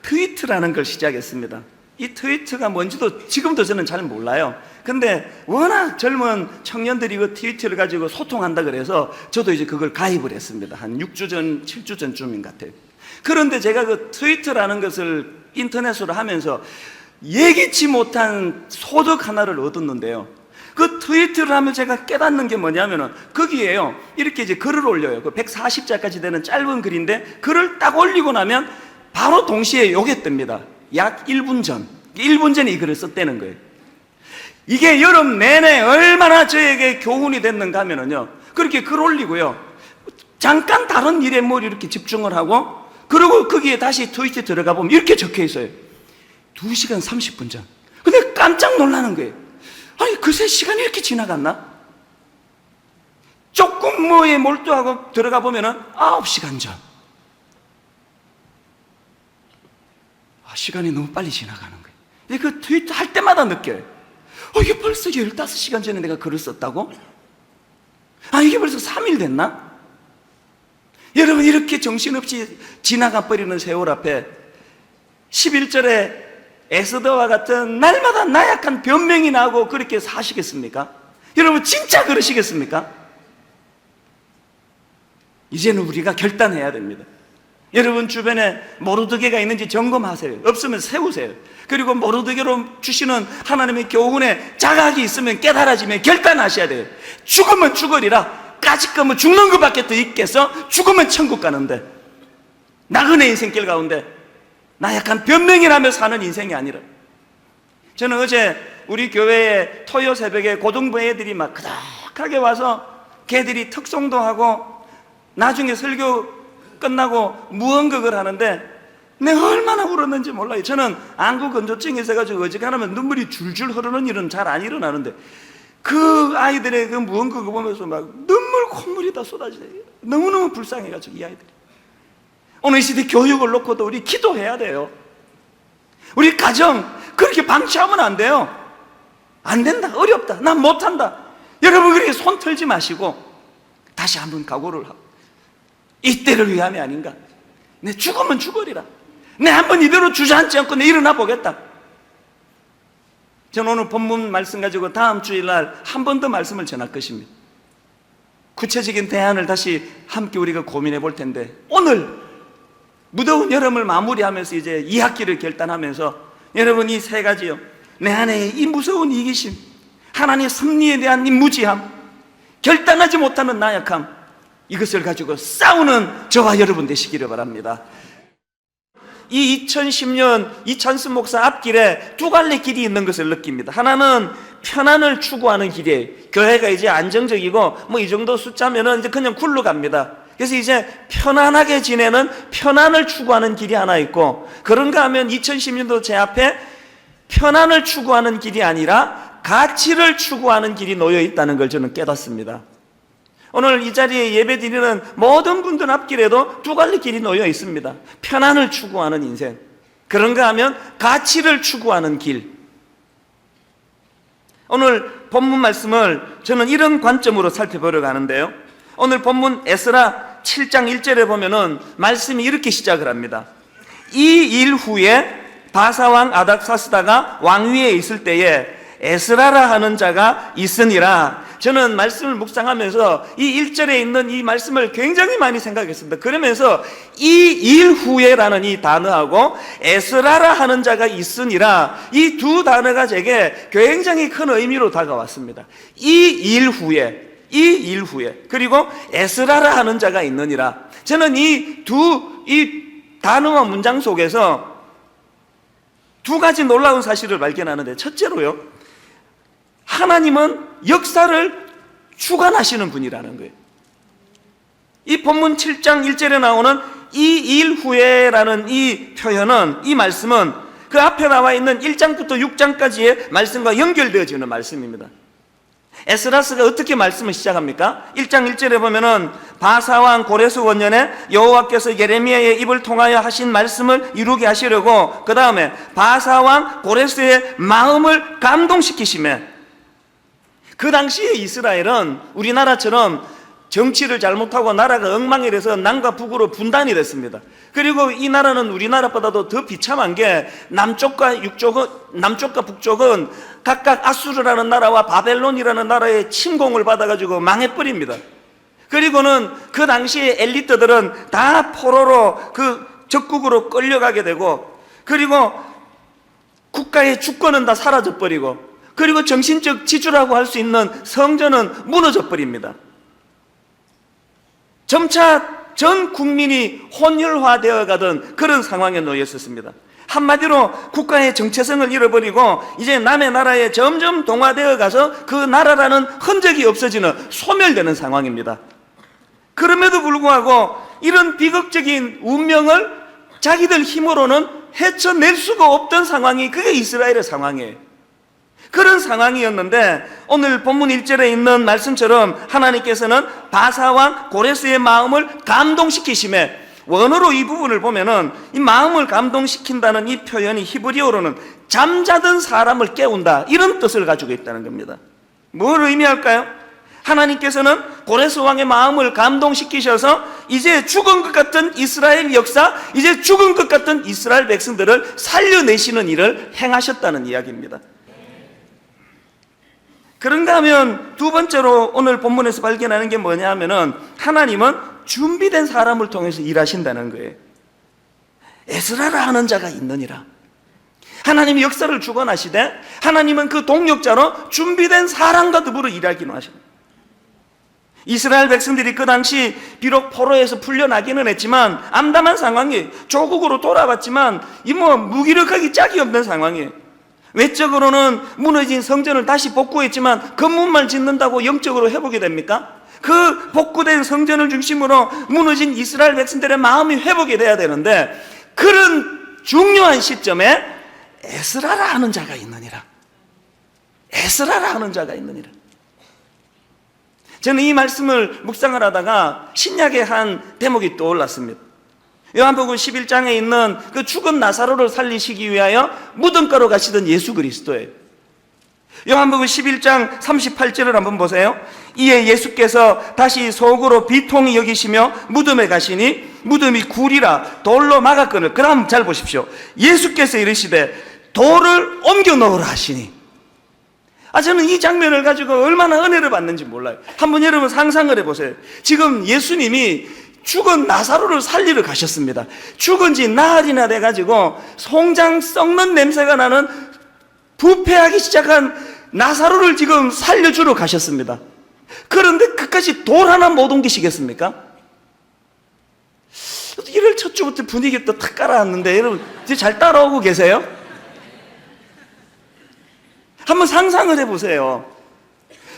트위트라는 걸 시작했습니다. 이 트위트가 뭔지도 지금도 저는 잘 몰라요. 근데 워낙 젊은 청년들이 그 트위터를 가지고 소통한다 그래서 저도 이제 그걸 가입을 했습니다. 한 6주 전, 7주 전쯤인 것 같아요. 그런데 제가 그 트위터라는 것을 인터넷으로 하면서 예기치 못한 소득 하나를 얻었는데요, 그 트위트를 하면 제가 깨닫는 게 뭐냐면은 거기에요, 이렇게 이제 글을 올려요. 그 140자까지 되는 짧은 글인데 글을 딱 올리고 나면 바로 동시에 요게 뜹니다. 약 1분 전, 1분 전에 이 글을 썼다는 거예요. 이게 여름 내내 얼마나 저에게 교훈이 됐는가 하면은요, 그렇게 글 올리고요, 잠깐 다른 일에 뭘 이렇게 집중을 하고, 그리고 거기에 다시 트위터 들어가 보면 이렇게 적혀 있어요. 2시간 30분 전. 근데 깜짝 놀라는 거예요. 아니, 그새 시간이 이렇게 지나갔나? 조금 뭐에 몰두하고 들어가 보면은 9시간 전. 시간이 너무 빨리 지나가는 거예요. 그 트위터 할 때마다 느껴요. 이게 벌써 15시간 전에 내가 글을 썼다고? 이게 벌써 3일 됐나? 여러분, 이렇게 정신없이 지나가 버리는 세월 앞에 11절에 에스더와 같은 날마다 나약한 변명이 나오고 그렇게 사시겠습니까? 여러분, 진짜 그러시겠습니까? 이제는 우리가 결단해야 됩니다. 여러분 주변에 모르드게가 있는지 점검하세요. 없으면 세우세요. 그리고 모르드게로 주시는 하나님의 교훈에 자각이 있으면, 깨달아지면 결단하셔야 돼요. 죽으면 죽으리라. 까짓 거면 죽는 것밖에 더 있겠어? 죽으면 천국 가는데, 나그네 인생길 가운데 나약한 변명이라며 사는 인생이 아니라. 저는 어제 우리 교회에 토요 새벽에 고등부 애들이 막 그닥하게 와서 걔들이 특송도 하고 나중에 설교 끝나고 무언극을 하는데 내가 얼마나 울었는지 몰라요. 저는 안구 건조증이 있어가지고 어지간하면 눈물이 줄줄 흐르는 일은 잘 안 일어나는데 그 아이들의 그 무언극을 보면서 막 눈물 콧물이 다 쏟아지네요. 너무너무 불쌍해가지고 이 아이들이. 오늘 이 시대 교육을 놓고도 우리 기도해야 돼요. 우리 가정 그렇게 방치하면 안 돼요. 안 된다, 어렵다, 난 못한다. 여러분 그렇게 손 털지 마시고 다시 한번 각오를 하고, 이때를 위함이 아닌가. 내 죽으면 죽으리라. 내 한번 이대로 주저앉지 않고 내 일어나 보겠다. 저는 오늘 본문 말씀 가지고 다음 주일날 한 번 더 말씀을 전할 것입니다. 구체적인 대안을 다시 함께 우리가 고민해 볼 텐데, 오늘 무더운 여름을 마무리하면서 이제 2학기를 결단하면서 여러분 이 세 가지요, 내 안에 이 무서운 이기심, 하나님의 섭리에 대한 이 무지함, 결단하지 못하는 나약함, 이것을 가지고 싸우는 저와 여러분 되시기를 바랍니다. 이 2010년 이찬수 목사 앞길에 두 갈래 길이 있는 것을 느낍니다. 하나는 편안을 추구하는 길이에요. 교회가 이제 안정적이고 뭐 이 정도 숫자면은 이제 그냥 굴러갑니다. 그래서 이제 편안하게 지내는 편안을 추구하는 길이 하나 있고, 그런가 하면 2010년도 제 앞에 편안을 추구하는 길이 아니라 가치를 추구하는 길이 놓여 있다는 걸 저는 깨닫습니다. 오늘 이 자리에 예배 드리는 모든 분들 앞길에도 두 갈래 길이 놓여 있습니다. 편안을 추구하는 인생, 그런가 하면 가치를 추구하는 길. 오늘 본문 말씀을 저는 이런 관점으로 살펴보려고 하는데요, 오늘 본문 에스라 7장 1절에 보면은 말씀이 이렇게 시작을 합니다. 이 일 후에 바사왕 아닥사스다가 왕위에 있을 때에 에스라라 하는 자가 있으니라. 저는 말씀을 묵상하면서 이 1절에 있는 이 말씀을 굉장히 많이 생각했습니다. 그러면서 이 일 후에라는 이 단어하고 에스라라 하는 자가 있으니라, 이 두 단어가 제게 굉장히 큰 의미로 다가왔습니다. 이 일 후에, 이 일 후에, 그리고 에스라라 하는 자가 있느니라. 저는 이 단어와 문장 속에서 두 가지 놀라운 사실을 발견하는데, 첫째로요, 하나님은 역사를 주관하시는 분이라는 거예요. 이 본문 7장 1절에 나오는 이 일 후에라는 이 표현은, 이 말씀은 그 앞에 나와 있는 1장부터 6장까지의 말씀과 연결되어지는 말씀입니다. 에스라스가 어떻게 말씀을 시작합니까? 1장 1절에 보면은 바사왕 고레스 원년에 여호와께서 예레미야의 입을 통하여 하신 말씀을 이루게 하시려고, 그 다음에 바사왕 고레스의 마음을 감동시키시며, 그 당시에 이스라엘은 우리나라처럼 정치를 잘못하고 나라가 엉망이 돼서 남과 북으로 분단이 됐습니다. 그리고 이 나라는 우리나라보다도 더 비참한 게 남쪽과 북쪽은 각각 아수르라는 나라와 바벨론이라는 나라의 침공을 받아가지고 망해버립니다. 그리고는 그 당시에 엘리트들은 다 포로로 그 적국으로 끌려가게 되고, 그리고 국가의 주권은 다 사라져버리고, 그리고 정신적 지주라고 할 수 있는 성전은 무너져 버립니다. 점차 전 국민이 혼혈화되어 가던 그런 상황에 놓였었습니다. 한마디로 국가의 정체성을 잃어버리고 이제 남의 나라에 점점 동화되어 가서 그 나라라는 흔적이 없어지는, 소멸되는 상황입니다. 그럼에도 불구하고 이런 비극적인 운명을 자기들 힘으로는 헤쳐낼 수가 없던 상황이, 그게 이스라엘의 상황이에요. 그런 상황이었는데 오늘 본문 1절에 있는 말씀처럼 하나님께서는 바사왕 고레스의 마음을 감동시키심에, 원어로 이 부분을 보면은 이 마음을 감동시킨다는 이 표현이 히브리어로는 잠자던 사람을 깨운다, 이런 뜻을 가지고 있다는 겁니다. 뭘 의미할까요? 하나님께서는 고레스 왕의 마음을 감동시키셔서 이제 죽은 것 같은 이스라엘 역사, 이제 죽은 것 같은 이스라엘 백성들을 살려내시는 일을 행하셨다는 이야기입니다. 그런가 하면 두 번째로 오늘 본문에서 발견하는 게 뭐냐 하면은 하나님은 준비된 사람을 통해서 일하신다는 거예요. 에스라라 하는 자가 있느니라. 하나님이 역사를 주관하시되 하나님은 그 동력자로 준비된 사람과 더불어 일하기는 하십니다. 이스라엘 백성들이 그 당시 비록 포로에서 풀려나기는 했지만 암담한 상황이, 조국으로 돌아왔지만 이 무기력하기 짝이 없는 상황이에요. 외적으로는 무너진 성전을 다시 복구했지만 건물만 짓는다고 영적으로 회복이 됩니까? 그 복구된 성전을 중심으로 무너진 이스라엘 백성들의 마음이 회복이 돼야 되는데, 그런 중요한 시점에 에스라라 하는 자가 있느니라. 에스라라 하는 자가 있느니라. 저는 이 말씀을 묵상을 하다가 신약의 한 대목이 떠올랐습니다. 요한복음 11장에 있는 그 죽은 나사로를 살리시기 위하여 무덤가로 가시던 예수 그리스도예요. 요한복음 11장 38절을 한번 보세요. 이에 예수께서 다시 속으로 비통히 여기시며 무덤에 가시니 무덤이 굴이라 돌로 막았거늘. 그럼 잘 보십시오. 예수께서 이르시되 돌을 옮겨 놓으라 하시니. 저는 이 장면을 가지고 얼마나 은혜를 받는지 몰라요. 한번 여러분 상상을 해보세요. 지금 예수님이 죽은 나사로를 살리러 가셨습니다. 죽은 지 나흘이나 돼가지고 송장 썩는 냄새가 나는 부패하기 시작한 나사로를 지금 살려주러 가셨습니다. 그런데 그까지 돌 하나 못 옮기시겠습니까? 일요일 첫 주부터 분위기 또 탁 깔아놨는데 여러분 잘 따라오고 계세요? 한번 상상을 해보세요.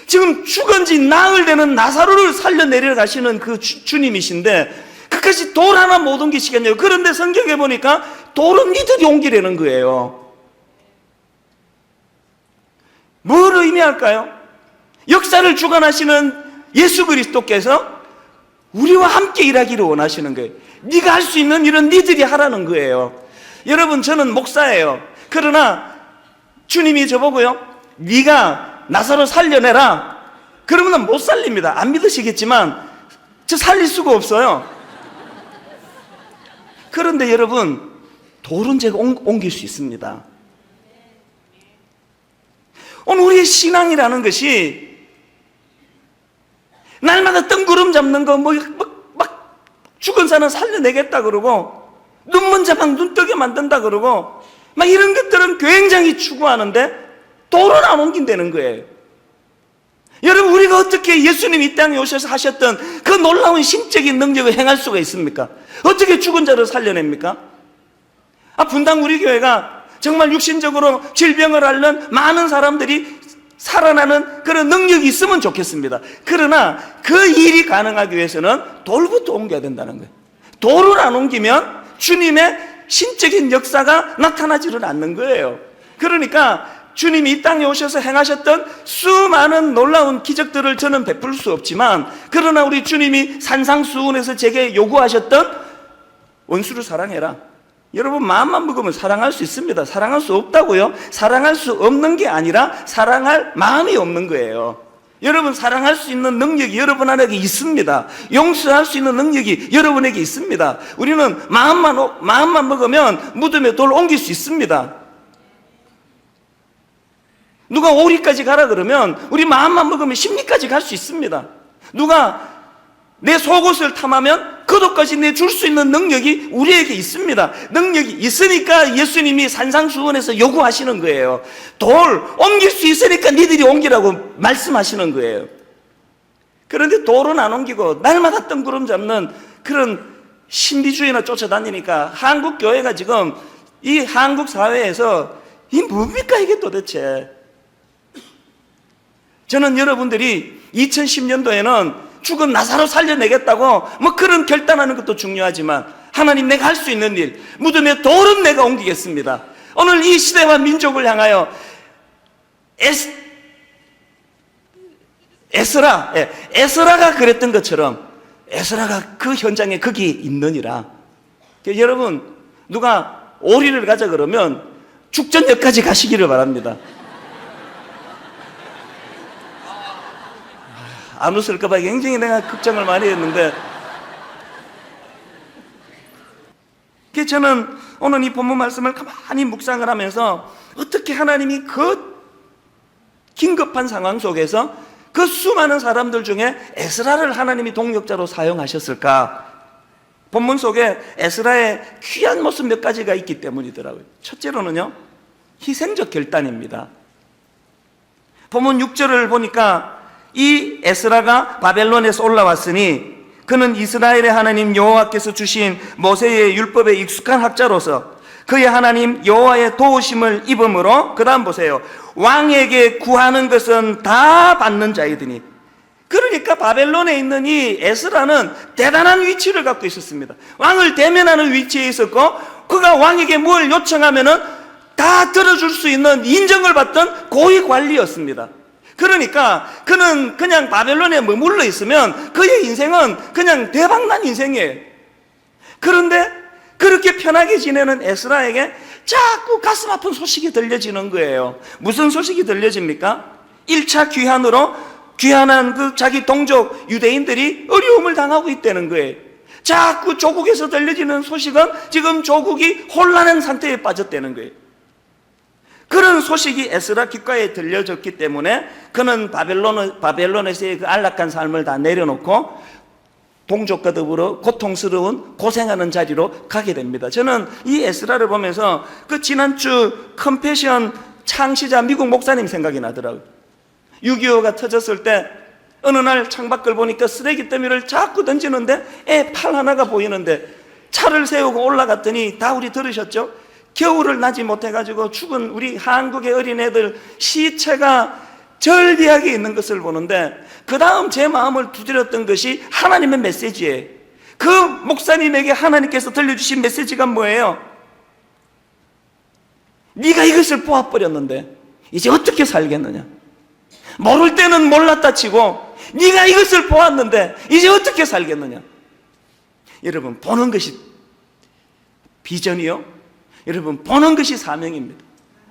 지금 죽은 지 나흘 되는 나사로를 살려내려 가시는 그 주님이신데 그까지 돌 하나 못 옮기시겠냐고. 그런데 성경에 보니까 돌은 니들이 옮기려는 거예요. 뭘 의미할까요? 역사를 주관하시는 예수 그리스도께서 우리와 함께 일하기를 원하시는 거예요. 네가 할 수 있는 일은 니들이 하라는 거예요. 여러분, 저는 목사예요. 그러나 주님이 저보고요, 네가 나사로 살려내라 그러면 못 살립니다. 안 믿으시겠지만 저 살릴 수가 없어요. 그런데 여러분, 돌은 제가 옮길 수 있습니다. 오늘 우리의 신앙이라는 것이 날마다 뜬구름 잡는 거, 막 죽은 사람 살려내겠다 그러고 눈먼 자 막 눈 뜨게 만든다 그러고 막 이런 것들은 굉장히 추구하는데 돌은 안 옮긴다는 거예요. 여러분, 우리가 어떻게 예수님이 이 땅에 오셔서 하셨던 그 놀라운 신적인 능력을 행할 수가 있습니까? 어떻게 죽은 자를 살려냅니까? 분당 우리 교회가 정말 육신적으로 질병을 앓는 많은 사람들이 살아나는 그런 능력이 있으면 좋겠습니다. 그러나 그 일이 가능하기 위해서는 돌부터 옮겨야 된다는 거예요. 돌을 안 옮기면 주님의 신적인 역사가 나타나지를 않는 거예요. 그러니까 주님이 이 땅에 오셔서 행하셨던 수많은 놀라운 기적들을 저는 베풀 수 없지만, 그러나 우리 주님이 산상수훈에서 제게 요구하셨던 원수를 사랑해라. 여러분, 마음만 먹으면 사랑할 수 있습니다. 사랑할 수 없다고요? 사랑할 수 없는 게 아니라 사랑할 마음이 없는 거예요. 여러분, 사랑할 수 있는 능력이 여러분 안에 있습니다. 용서할 수 있는 능력이 여러분에게 있습니다. 우리는 마음만 먹으면 무덤에 돌 옮길 수 있습니다. 누가 오리까지 가라 그러면 우리 마음만 먹으면 심리까지 갈 수 있습니다. 누가 내 속옷을 탐하면 그것까지 내줄 수 있는 능력이 우리에게 있습니다. 능력이 있으니까 예수님이 산상수훈에서 요구하시는 거예요. 돌 옮길 수 있으니까 니들이 옮기라고 말씀하시는 거예요. 그런데 돌은 안 옮기고 날마다 뜬구름 잡는 그런 신비주의나 쫓아다니니까 한국 교회가 지금 이 한국 사회에서 이 뭡니까 이게 도대체. 저는 여러분들이 2010년도에는 죽은 나사로 살려내겠다고 뭐 그런 결단하는 것도 중요하지만 하나님 내가 할 수 있는 일, 무덤에 돌은 내가 옮기겠습니다. 오늘 이 시대와 민족을 향하여 에스라가 그랬던 것처럼 에스라가 그 현장에 거기 있느니라. 여러분 누가 오리를 가자 그러면 죽전역까지 가시기를 바랍니다. 안 웃을까봐 굉장히 내가 걱정을 많이 했는데, 저는 오늘 이 본문 말씀을 가만히 묵상을 하면서 어떻게 하나님이 그 긴급한 상황 속에서 그 수많은 사람들 중에 에스라를 하나님이 동력자로 사용하셨을까? 본문 속에 에스라의 귀한 모습 몇 가지가 있기 때문이더라고요. 첫째로는요, 희생적 결단입니다. 본문 6절을 보니까 이 에스라가 바벨론에서 올라왔으니 그는 이스라엘의 하나님 여호와께서 주신 모세의 율법에 익숙한 학자로서 그의 하나님 여호와의 도우심을 입음으로, 그 다음 보세요, 왕에게 구하는 것은 다 받는 자이더니. 그러니까 바벨론에 있는 이 에스라는 대단한 위치를 갖고 있었습니다. 왕을 대면하는 위치에 있었고, 그가 왕에게 뭘 요청하면은 다 들어줄 수 있는 인정을 받던 고위 관리였습니다. 그러니까 그는 그냥 바벨론에 머물러 있으면 그의 인생은 그냥 대박난 인생이에요. 그런데 그렇게 편하게 지내는 에스라에게 자꾸 가슴 아픈 소식이 들려지는 거예요. 무슨 소식이 들려집니까? 1차 귀환한 그 자기 동족 유대인들이 어려움을 당하고 있다는 거예요. 자꾸 조국에서 들려지는 소식은 지금 조국이 혼란한 상태에 빠졌다는 거예요. 그런 소식이 에스라 귓가에 들려졌기 때문에 그는 바벨론에서의 그 안락한 삶을 다 내려놓고 동족과 더불어 고통스러운 고생하는 자리로 가게 됩니다. 저는 이 에스라를 보면서 그 지난주 컴패션 창시자 미국 목사님 생각이 나더라고요. 6.25가 터졌을 때 어느 날 창밖을 보니까 쓰레기 더미를 자꾸 던지는데 애 팔 하나가 보이는데 차를 세우고 올라갔더니, 다 우리 들으셨죠? 겨울을 나지 못해가지고 죽은 우리 한국의 어린애들 시체가 절비하게 있는 것을 보는데, 그 다음 제 마음을 두드렸던 것이 하나님의 메시지예요. 그 목사님에게 하나님께서 들려주신 메시지가 뭐예요? 네가 이것을 보아버렸는데 이제 어떻게 살겠느냐. 모를 때는 몰랐다 치고 네가 이것을 보았는데 이제 어떻게 살겠느냐. 여러분, 보는 것이 비전이요, 여러분, 보는 것이 사명입니다.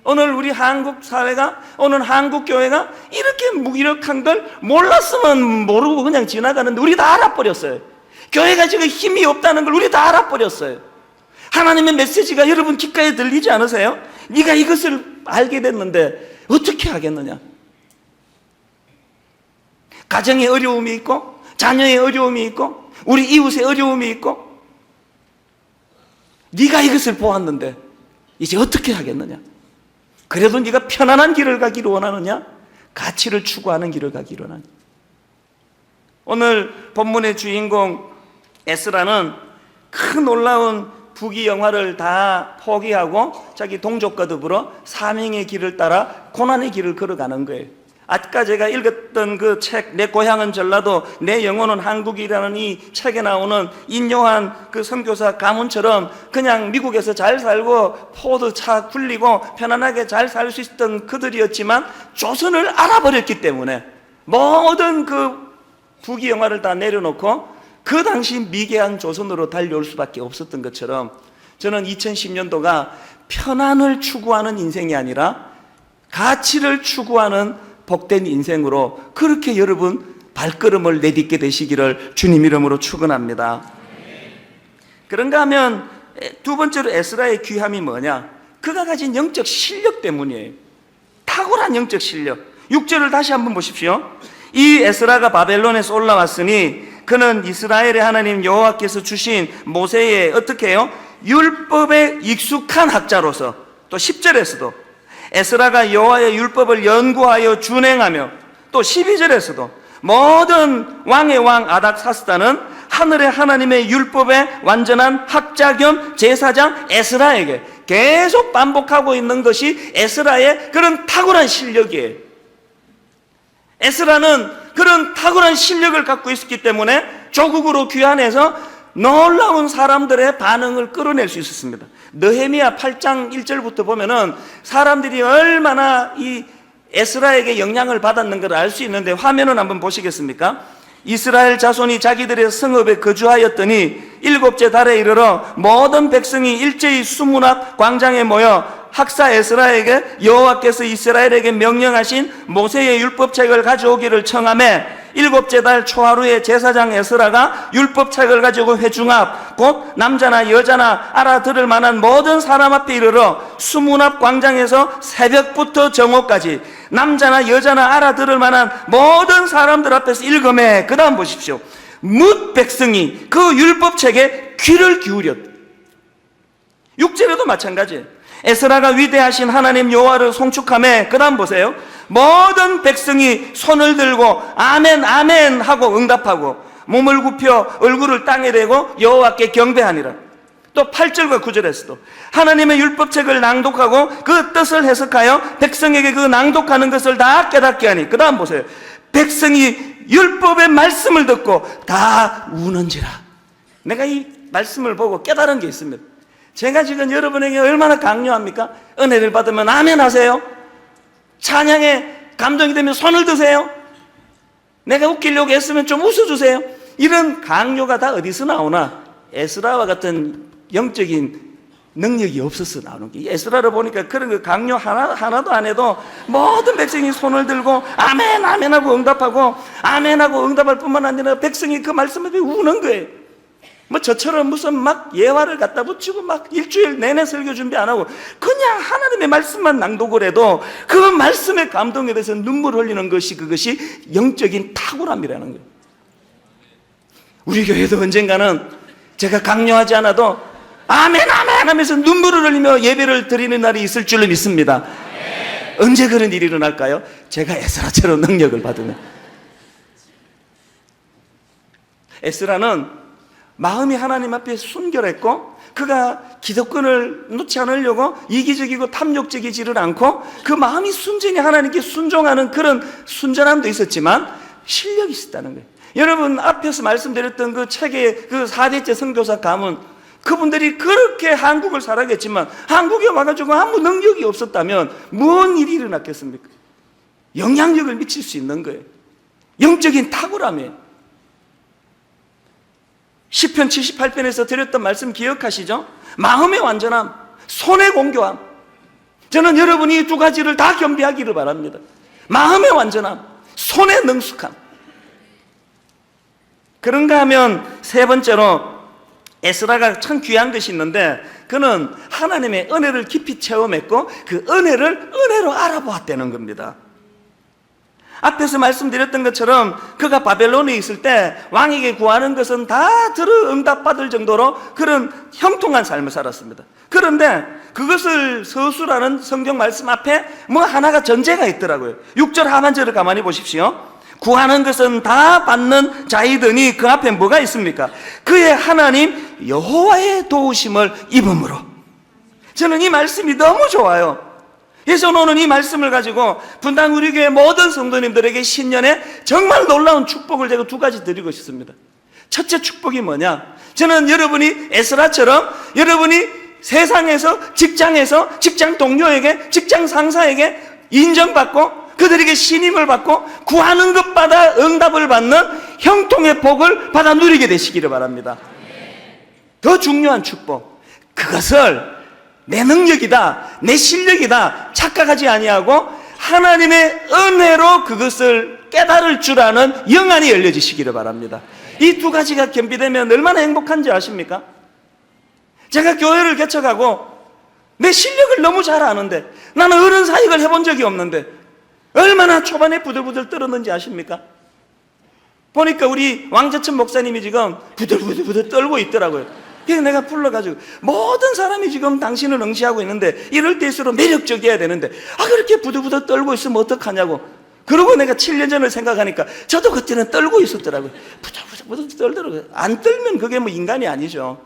오늘 우리 한국 사회가, 오늘 한국 교회가 이렇게 무기력한 걸 몰랐으면 모르고 그냥 지나가는데 우리 다 알아버렸어요. 교회가 지금 힘이 없다는 걸 우리 다 알아버렸어요. 하나님의 메시지가 여러분 귓가에 들리지 않으세요? 네가 이것을 알게 됐는데 어떻게 하겠느냐. 가정에 어려움이 있고, 자녀의 어려움이 있고, 우리 이웃의 어려움이 있고, 네가 이것을 보았는데 이제 어떻게 하겠느냐. 그래도 네가 편안한 길을 가기를 원하느냐, 가치를 추구하는 길을 가기를 원하느냐. 오늘 본문의 주인공 에스라는 큰 놀라운 부귀영화를 다 포기하고 자기 동족과 더불어 사명의 길을 따라 고난의 길을 걸어가는 거예요. 아까 제가 읽었던 그 책, 내 고향은 전라도 내 영혼은 한국이라는 이 책에 나오는 인요한 그 선교사 가문처럼 그냥 미국에서 잘 살고 포도차 굴리고 편안하게 잘 살 수 있었던 그들이었지만 조선을 알아버렸기 때문에 모든 그 부귀영화를 다 내려놓고 그 당시 미개한 조선으로 달려올 수밖에 없었던 것처럼, 저는 2010년도가 편안을 추구하는 인생이 아니라 가치를 추구하는 복된 인생으로 그렇게 여러분 발걸음을 내딛게 되시기를 주님 이름으로 축원합니다. 그런가 하면 두 번째로 에스라의 귀함이 뭐냐? 그가 가진 영적 실력 때문이에요. 탁월한 영적 실력. 6절을 다시 한번 보십시오. 이 에스라가 바벨론에서 올라왔으니 그는 이스라엘의 하나님 여호와께서 주신 모세의 어떻게 해요? 율법에 익숙한 학자로서, 또 10절에서도 에스라가 여호와의 율법을 연구하여 준행하며, 또 12절에서도 모든 왕의 왕 아닥사스다는 하늘의 하나님의 율법의 완전한 학자 겸 제사장 에스라에게 계속 반복하고 있는 것이 에스라의 그런 탁월한 실력이에요. 에스라는 그런 탁월한 실력을 갖고 있었기 때문에 조국으로 귀환해서 놀라운 사람들의 반응을 끌어낼 수 있었습니다. 느헤미야 8장 1절부터 보면은 사람들이 얼마나 이 에스라에게 영향을 받았는 걸 알 수 있는데, 화면을 한번 보시겠습니까? 이스라엘 자손이 자기들의 성읍에 거주하였더니 7째 달에 이르러 모든 백성이 일제히 수문 앞 광장에 모여 학사 에스라에게 여호와께서 이스라엘에게 명령하신 모세의 율법책을 가져오기를 청하매, 7째 달 초하루에 제사장 에스라가 율법책을 가지고 회중 앞 곧 남자나 여자나 알아들을 만한 모든 사람 앞에 이르러 수문 앞 광장에서 새벽부터 정오까지 남자나 여자나 알아들을 만한 모든 사람들 앞에서 읽음에, 그 다음 보십시오. 뭇 백성이 그 율법책에 귀를 기울였다. 6절에도 마찬가지예요. 에스라가 위대하신 하나님 여호와를 송축하며, 그 다음 보세요. 모든 백성이 손을 들고 아멘 아멘 하고 응답하고 몸을 굽혀 얼굴을 땅에 대고 여호와께 경배하니라. 또 8절과 9절에서도 하나님의 율법책을 낭독하고 그 뜻을 해석하여 백성에게 그 낭독하는 것을 다 깨닫게 하니, 그 다음 보세요. 백성이 율법의 말씀을 듣고 다 우는지라. 내가 이 말씀을 보고 깨달은 게 있습니다. 제가 지금 여러분에게 얼마나 강요합니까? 은혜를 받으면 아멘 하세요. 찬양에 감동이 되면 손을 드세요. 내가 웃기려고 했으면 좀 웃어주세요. 이런 강요가 다 어디서 나오나? 에스라와 같은 영적인 능력이 없어서 나오는 게. 에스라를 보니까 그런 거 강요 하나도 안 해도 모든 백성이 손을 들고 아멘 아멘 하고 응답하고, 아멘 하고 응답할 뿐만 아니라 백성이 그 말씀을 우는 거예요. 뭐 저처럼 무슨 막 예화를 갖다 붙이고 막 일주일 내내 설교 준비 안 하고 그냥 하나님의 말씀만 낭독을 해도 그 말씀의 감동에 대해서 눈물 흘리는 것이, 그것이 영적인 탁월함이라는 거예요. 우리 교회도 언젠가는 제가 강요하지 않아도 아멘 아멘 하면서 눈물을 흘리며 예배를 드리는 날이 있을 줄로 믿습니다. 언제 그런 일이 일어날까요? 제가 에스라처럼 능력을 받으면. 에스라는 마음이 하나님 앞에 순결했고, 그가 기득권을 놓지 않으려고 이기적이고 탐욕적이지를 않고 그 마음이 순전히 하나님께 순종하는 그런 순전함도 있었지만 실력이 있었다는 거예요. 여러분 앞에서 말씀드렸던 그 책의 그 4대째 선교사 가문, 그분들이 그렇게 한국을 살아겠지만 한국에 와가지고 아무 능력이 없었다면 무슨 일이 일어났겠습니까? 영향력을 미칠 수 있는 거예요. 영적인 탁월함이에요. 시편 78편에서 드렸던 말씀 기억하시죠? 마음의 완전함, 손의 공교함. 저는 여러분이 이 두 가지를 다 겸비하기를 바랍니다. 마음의 완전함, 손의 능숙함. 그런가 하면 세 번째로 에스라가 참 귀한 것이 있는데, 그는 하나님의 은혜를 깊이 체험했고 그 은혜를 은혜로 알아보았다는 겁니다. 앞에서 말씀드렸던 것처럼 그가 바벨론에 있을 때 왕에게 구하는 것은 다 들어 응답받을 정도로 그런 형통한 삶을 살았습니다. 그런데 그것을 서술하는 성경 말씀 앞에 뭐 하나가 전제가 있더라고요. 6절 하반절을 가만히 보십시오. 구하는 것은 다 받는 자이더니 그 앞에 뭐가 있습니까? 그의 하나님 여호와의 도우심을 입음으로. 저는 이 말씀이 너무 좋아요. 그래서 오늘 이 말씀을 가지고 분당 우리 교회 모든 성도님들에게 신년에 정말 놀라운 축복을 제가 두 가지 드리고 싶습니다. 첫째 축복이 뭐냐? 저는 여러분이 에스라처럼 여러분이 세상에서 직장에서 직장 동료에게 직장 상사에게 인정받고 그들에게 신임을 받고 구하는 것마다 응답을 받는 형통의 복을 받아 누리게 되시기를 바랍니다. 더 중요한 축복, 그것을 내 능력이다, 내 실력이다 착각하지 아니하고 하나님의 은혜로 그것을 깨달을 줄 아는 영안이 열려지시기를 바랍니다. 이 두 가지가 겸비되면 얼마나 행복한지 아십니까? 제가 교회를 개척하고 내 실력을 너무 잘 아는데, 나는 어른 사역을 해본 적이 없는데 얼마나 초반에 부들부들 떨었는지 아십니까? 보니까 우리 왕재천 목사님이 지금 부들부들 떨고 있더라고요. 그래서 내가 불러가지고 모든 사람이 지금 당신을 응시하고 있는데 이럴 때일수록 매력적이어야 되는데 그렇게 부들부들 떨고 있으면 어떡하냐고. 그러고 내가 7년 전을 생각하니까 저도 그때는 떨고 있었더라고요. 부들부들 떨더라고요. 안 떨면 그게 뭐 인간이 아니죠.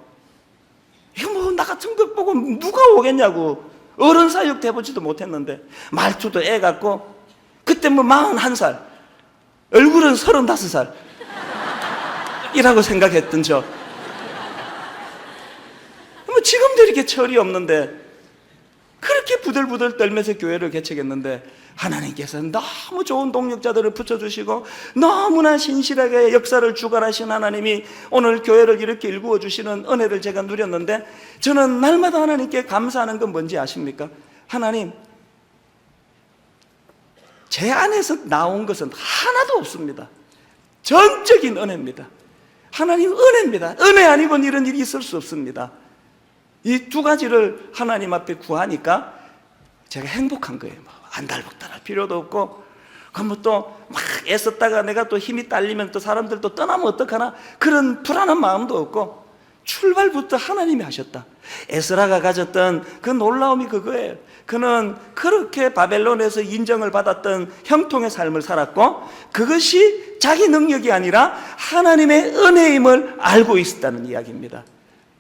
이거 뭐 나 같은 것 보고 누가 오겠냐고. 어른 사육 돼보지도 못했는데 말투도 애 같고 그때 뭐 41살 얼굴은 35살 이라고 생각했던 저. 뭐 지금도 이렇게 철이 없는데 그렇게 부들부들 떨면서 교회를 개척했는데 하나님께서는 너무 좋은 동력자들을 붙여주시고 너무나 신실하게 역사를 주관하신 하나님이 오늘 교회를 이렇게 일구어 주시는 은혜를 제가 누렸는데 저는 날마다 하나님께 감사하는 건 뭔지 아십니까? 하나님, 제 안에서 나온 것은 하나도 없습니다. 전적인 은혜입니다. 하나님 은혜입니다. 은혜 아니고는 이런 일이 있을 수 없습니다. 이 두 가지를 하나님 앞에 구하니까 제가 행복한 거예요. 안달복달할 필요도 없고, 그럼 또 막 애썼다가 내가 또 힘이 딸리면 또 사람들 또 떠나면 어떡하나 그런 불안한 마음도 없고, 출발부터 하나님이 하셨다. 에스라가 가졌던 그 놀라움이 그거예요. 그는 그렇게 바벨론에서 인정을 받았던 형통의 삶을 살았고 그것이 자기 능력이 아니라 하나님의 은혜임을 알고 있었다는 이야기입니다.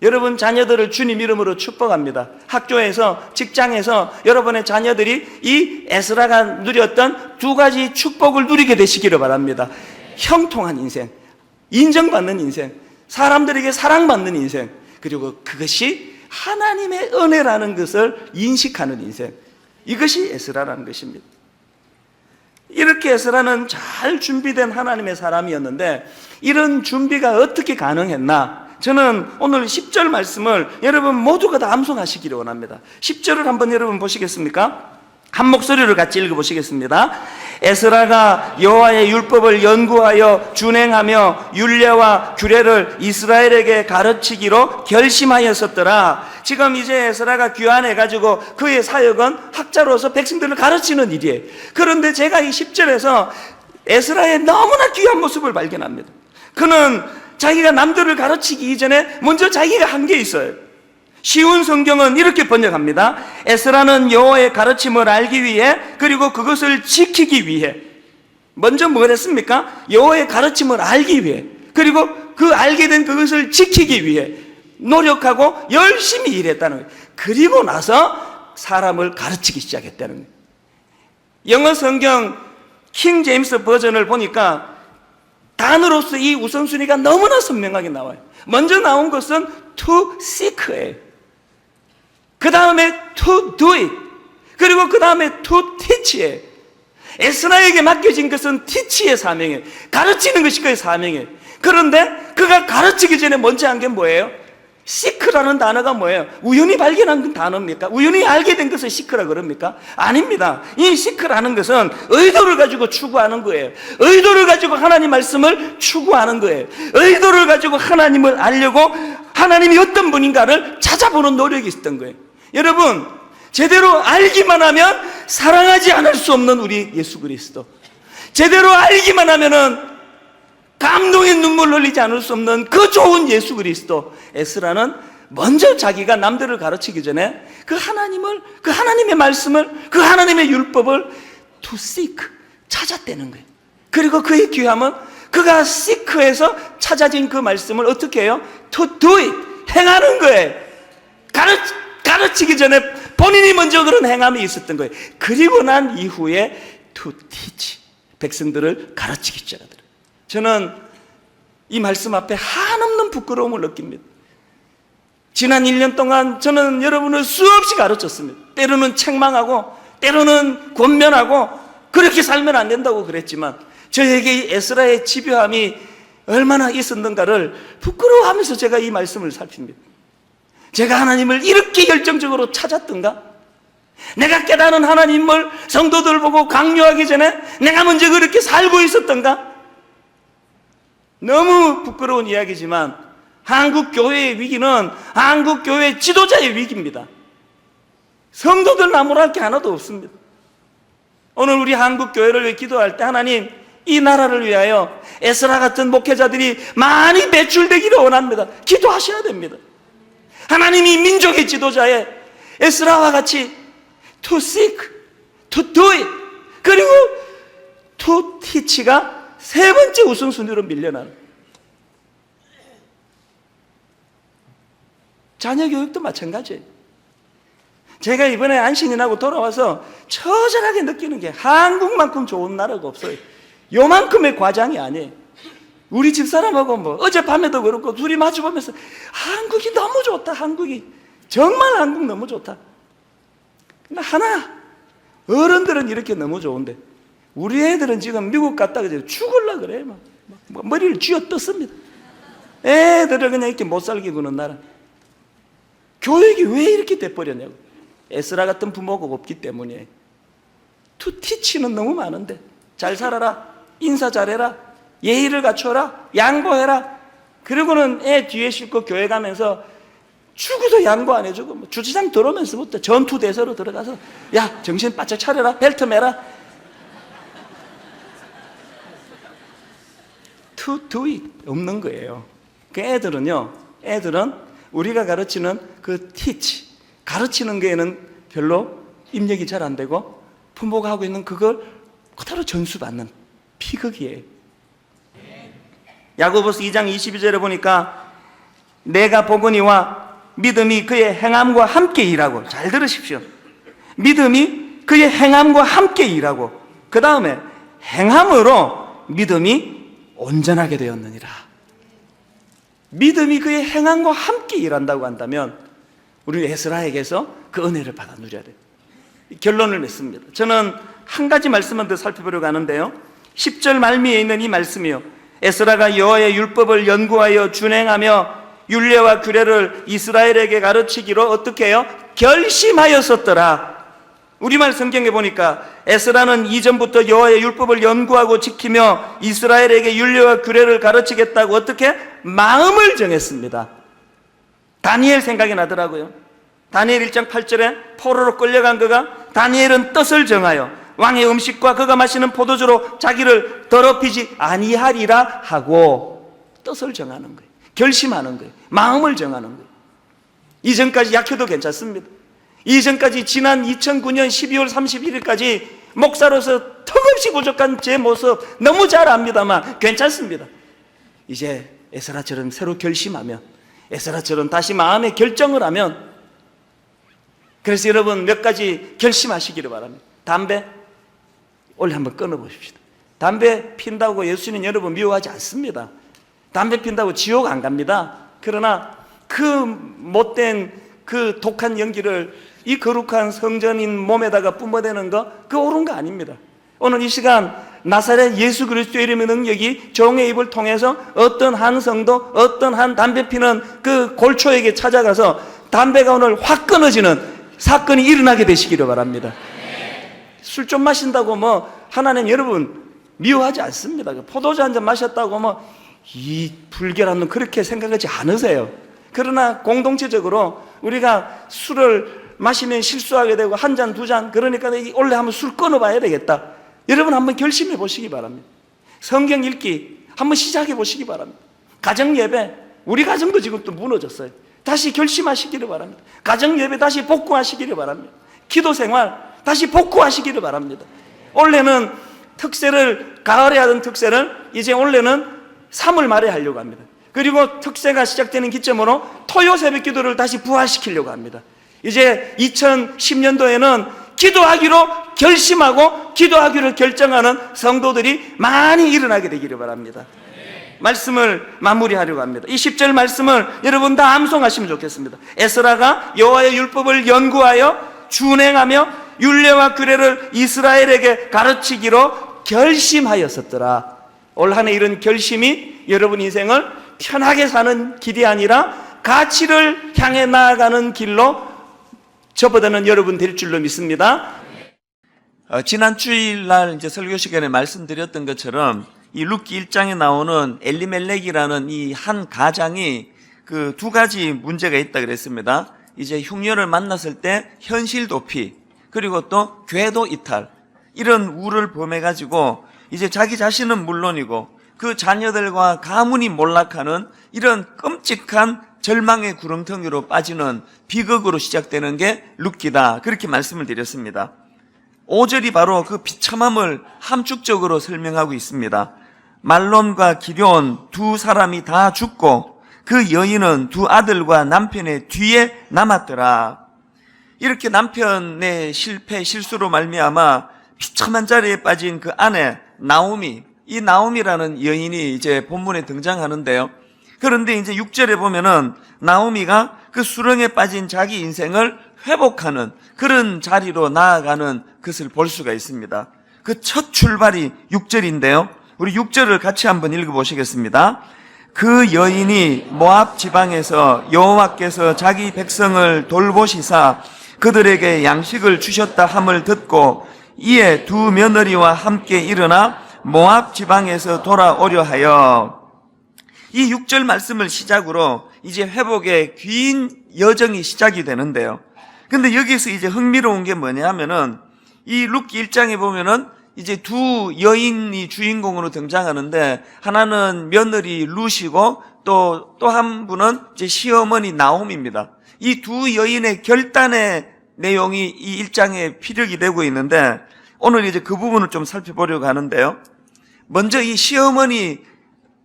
여러분 자녀들을 주님 이름으로 축복합니다. 학교에서, 직장에서 여러분의 자녀들이 이 에스라가 누렸던 두 가지 축복을 누리게 되시기를 바랍니다. 형통한 인생, 인정받는 인생, 사람들에게 사랑받는 인생, 그리고 그것이 하나님의 은혜라는 것을 인식하는 인생, 이것이 에스라라는 것입니다. 이렇게 에스라는 잘 준비된 하나님의 사람이었는데 이런 준비가 어떻게 가능했나? 저는 오늘 10절 말씀을 여러분 모두가 다 암송하시기를 원합니다. 10절을 한번 여러분 보시겠습니까? 한 목소리로 같이 읽어보시겠습니다. 에스라가 여호와의 율법을 연구하여 준행하며 율례와 규례를 이스라엘에게 가르치기로 결심하였었더라. 지금 이제 에스라가 귀환해가지고 그의 사역은 학자로서 백성들을 가르치는 일이에요. 그런데 제가 이 10절에서 에스라의 너무나 귀한 모습을 발견합니다. 그는 자기가 남들을 가르치기 이전에 먼저 자기가 한 게 있어요. 쉬운 성경은 이렇게 번역합니다. 에스라는 여호와의 가르침을 알기 위해 그리고 그것을 지키기 위해 먼저 뭘 했습니까? 여호와의 가르침을 알기 위해 그리고 그 알게 된 그것을 지키기 위해 노력하고 열심히 일했다는 거예요. 그리고 나서 사람을 가르치기 시작했다는 거예요. 영어 성경 킹 제임스 버전을 보니까 단어로서 이 우선순위가 너무나 선명하게 나와요. 먼저 나온 것은 to seek예요. 그 다음에 to do it. 그리고 그 다음에 to teach예요. 에스라에게 맡겨진 것은 teach의 사명이에요. 가르치는 것이 그의 사명이에요. 그런데 그가 가르치기 전에 먼저 한 게 뭐예요? 시크라는 단어가 뭐예요? 우연히 발견한 단어입니까? 우연히 알게 된 것을 시크라 그럽니까? 아닙니다. 이 시크라는 것은 의도를 가지고 추구하는 거예요. 의도를 가지고 하나님 말씀을 추구하는 거예요. 의도를 가지고 하나님을 알려고 하나님이 어떤 분인가를 찾아보는 노력이 있었던 거예요. 여러분, 제대로 알기만 하면 사랑하지 않을 수 없는 우리 예수 그리스도, 제대로 알기만 하면은 감동의 눈물 흘리지 않을 수 없는 그 좋은 예수 그리스도. 에스라는 먼저 자기가 남들을 가르치기 전에 그 하나님을, 그 하나님의 말씀을, 그 하나님의 율법을 to seek, 찾았다는 거예요. 그리고 그의 귀함은 그가 seek에서 찾아진 그 말씀을 어떻게 해요? to do it, 행하는 거예요. 가르치기 전에 본인이 먼저 그런 행함이 있었던 거예요. 그리고 난 이후에 to teach, 백성들을 가르치기 시작하더라고요. 저는 이 말씀 앞에 한없는 부끄러움을 느낍니다. 지난 1년 동안 저는 여러분을 수없이 가르쳤습니다. 때로는 책망하고 때로는 권면하고 그렇게 살면 안 된다고 그랬지만 저에게 이 에스라의 집요함이 얼마나 있었는가를 부끄러워하면서 제가 이 말씀을 살핍니다. 제가 하나님을 이렇게 열정적으로 찾았던가? 내가 깨닫는 하나님을 성도들 보고 강요하기 전에 내가 먼저 그렇게 살고 있었던가? 너무 부끄러운 이야기지만 한국 교회의 위기는 한국 교회 지도자의 위기입니다. 성도들 나무랄 게 하나도 없습니다. 오늘 우리 한국 교회를 위해 기도할 때 하나님 이 나라를 위하여 에스라 같은 목회자들이 많이 배출되기를 원합니다. 기도하셔야 됩니다. 하나님이 민족의 지도자에 에스라와 같이 to seek, to do it, 그리고 to teach가 세 번째 우선순위로 밀려나는. 자녀 교육도 마찬가지예요. 제가 이번에 안신이 나고 돌아와서 처절하게 느끼는 게 한국만큼 좋은 나라가 없어요. 요만큼의 과장이 아니에요. 우리 집사람하고 뭐 어젯밤에도 그렇고 둘이 마주보면서 한국이 너무 좋다. 한국이 정말 한국 너무 좋다. 근데 하나, 어른들은 이렇게 너무 좋은데 우리 애들은 지금 미국 갔다가 죽을라 그래. 막 머리를 쥐어 떴습니다. 애들을 그냥 이렇게 못 살게 구는 나라. 교육이 왜 이렇게 돼버렸냐고. 에스라 같은 부모가 없기 때문이에요. 투티치는 너무 많은데 잘 살아라, 인사 잘해라, 예의를 갖춰라, 양보해라. 그리고는 애 뒤에 싣고 교회 가면서 죽어도 양보 안 해주고 뭐 주차장 들어오면서부터 전투대서로 들어가서 야 정신 바짝 차려라, 벨트 매라. To do it 없는 거예요. 그 애들은 우리가 가르치는 그 teach, 가르치는 거에는 별로 입력이 잘 안 되고 부모가 하고 있는 그걸 그대로 전수받는 피극이에요. 야고보서 2장 22절에 보니까 내가 보거니와 믿음이 그의 행함과 함께 일하고, 잘 들으십시오. 믿음이 그의 행함과 함께 일하고, 그 다음에 행함으로 믿음이 온전하게 되었느니라. 믿음이 그의 행함과 함께 일한다고 한다면 우리 에스라에게서 그 은혜를 받아 누려야 돼요. 결론을 맺습니다. 저는 한 가지 말씀만 더 살펴보려고 하는데요, 10절 말미에 있는 이 말씀이요, 에스라가 여호와의 율법을 연구하여 준행하며 율례와 규례를 이스라엘에게 가르치기로 어떻게 해요? 결심하였었더라. 우리말 성경에 보니까 에스라는 이전부터 여호와의 율법을 연구하고 지키며 이스라엘에게 율례와 규례를 가르치겠다고 어떻게? 마음을 정했습니다. 다니엘 생각이 나더라고요. 다니엘 1장 8절에 포로로 끌려간 그가 다니엘은 뜻을 정하여 왕의 음식과 그가 마시는 포도주로 자기를 더럽히지 아니하리라 하고 뜻을 정하는 거예요. 결심하는 거예요. 마음을 정하는 거예요. 이전까지 약해도 괜찮습니다. 이전까지 지난 2009년 12월 31일까지 목사로서 턱없이 부족한 제 모습 너무 잘 압니다만 괜찮습니다. 이제 에스라처럼 새로 결심하면, 에스라처럼 다시 마음의 결정을 하면, 그래서 여러분 몇 가지 결심하시기를 바랍니다. 담배 원래 한번 끊어보십시다. 담배 핀다고 예수님 여러분 미워하지 않습니다. 담배 핀다고 지옥 안 갑니다. 그러나 그 못된 그 독한 연기를 이 거룩한 성전인 몸에다가 뿜어대는 거, 그거 옳은 거 아닙니다. 오늘 이 시간 나사렛 예수 그리스도의 이름의 능력이 종의 입을 통해서 어떤 한 성도, 어떤 한 담배 피는 그 골초에게 찾아가서 담배가 오늘 확 끊어지는 사건이 일어나게 되시기를 바랍니다. 술 좀 마신다고 뭐 하나님 여러분 미워하지 않습니다. 포도주 한 잔 마셨다고 뭐 이 불결한 놈 그렇게 생각하지 않으세요. 그러나 공동체적으로 우리가 술을 마시면 실수하게 되고 한 잔, 두 잔, 그러니까 원래 한번 술 끊어봐야 되겠다. 여러분 한번 결심해 보시기 바랍니다. 성경 읽기 한번 시작해 보시기 바랍니다. 가정 예배, 우리 가정도 지금 또 무너졌어요. 다시 결심하시기를 바랍니다. 가정 예배 다시 복구하시기를 바랍니다. 기도 생활 다시 복구하시기를 바랍니다. 원래는 특세를 가을에 하던 특세를 이제 원래는 3월 말에 하려고 합니다. 그리고 특세가 시작되는 기점으로 토요 새벽 기도를 다시 부활시키려고 합니다. 이제 2010년도에는 기도하기로 결심하고 기도하기로 결정하는 성도들이 많이 일어나게 되기를 바랍니다. 말씀을 마무리하려고 합니다. 이 10절 말씀을 여러분 다 암송하시면 좋겠습니다. 에스라가 여호와의 율법을 연구하여 준행하며 율례와 규례를 이스라엘에게 가르치기로 결심하였었더라. 올 한 해 이런 결심이 여러분 인생을 편하게 사는 길이 아니라 가치를 향해 나아가는 길로 접어드는 여러분 될 줄로 믿습니다. 지난 주일날 이제 설교 시간에 말씀드렸던 것처럼 이 룻기 1장에 나오는 엘리멜렉이라는 이 한 가장이 그 두 가지 문제가 있다 그랬습니다. 이제 흉년을 만났을 때 현실 도피, 그리고 또 궤도 이탈, 이런 우를 범해가지고 이제 자기 자신은 물론이고 그 자녀들과 가문이 몰락하는 이런 끔찍한 절망의 구렁텅이로 빠지는 비극으로 시작되는 게 룻기다. 그렇게 말씀을 드렸습니다. 5절이 바로 그 비참함을 함축적으로 설명하고 있습니다. 말론과 기럧 두 사람이 다 죽고 그 여인은 두 아들과 남편의 뒤에 남았더라. 이렇게 남편의 실수로 말미암아 비참한 자리에 빠진 그 아내 나오미, 이 나오미라는 여인이 이제 본문에 등장하는데요. 그런데 이제 6절에 보면은 나오미가 그 수렁에 빠진 자기 인생을 회복하는 그런 자리로 나아가는 것을 볼 수가 있습니다. 그 첫 출발이 6절인데요. 우리 6절을 같이 한번 읽어보시겠습니다. 그 여인이 모압 지방에서 여호와께서 자기 백성을 돌보시사 그들에게 양식을 주셨다 함을 듣고 이에 두 며느리와 함께 일어나 모압 지방에서 돌아오려 하여. 이 6절 말씀을 시작으로 이제 회복의 긴 여정이 시작이 되는데요. 근데 여기서 이제 흥미로운 게 뭐냐 하면은 이 룻기 1장에 보면은 이제 두 여인이 주인공으로 등장하는데 하나는 며느리 룻이고 또 한 분은 이제 시어머니 나옴입니다. 이 두 여인의 결단의 내용이 이 1장에 피력이 되고 있는데 오늘 이제 그 부분을 좀 살펴보려고 하는데요. 먼저 이 시어머니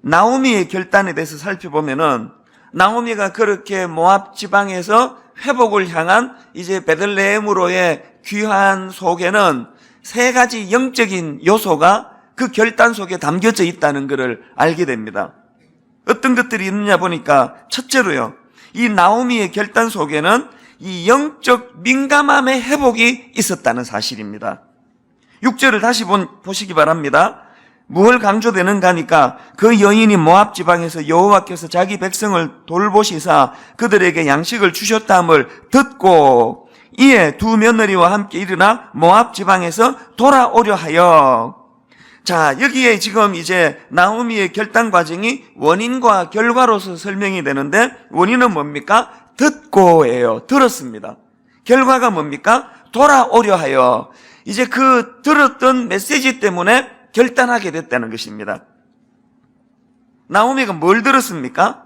나오미의 결단에 대해서 살펴보면은 나오미가 그렇게 모압 지방에서 회복을 향한 이제 베들레헴으로의 귀환 속에는 세 가지 영적인 요소가 그 결단 속에 담겨져 있다는 것을 알게 됩니다. 어떤 것들이 있느냐 보니까 첫째로요, 이 나오미의 결단 속에는 이 영적 민감함의 회복이 있었다는 사실입니다. 6절을 다시 보시기 바랍니다. 무엇을 강조되는가 하니까 그 여인이 모압 지방에서 여호와께서 자기 백성을 돌보시사 그들에게 양식을 주셨다함을 듣고 이에 두 며느리와 함께 일어나 모압 지방에서 돌아오려 하여. 자, 여기에 지금 이제 나오미의 결단 과정이 원인과 결과로서 설명이 되는데 원인은 뭡니까? 듣고예요. 들었습니다. 결과가 뭡니까? 돌아오려 하여. 이제 그 들었던 메시지 때문에 결단하게 됐다는 것입니다. 나오미가 뭘 들었습니까?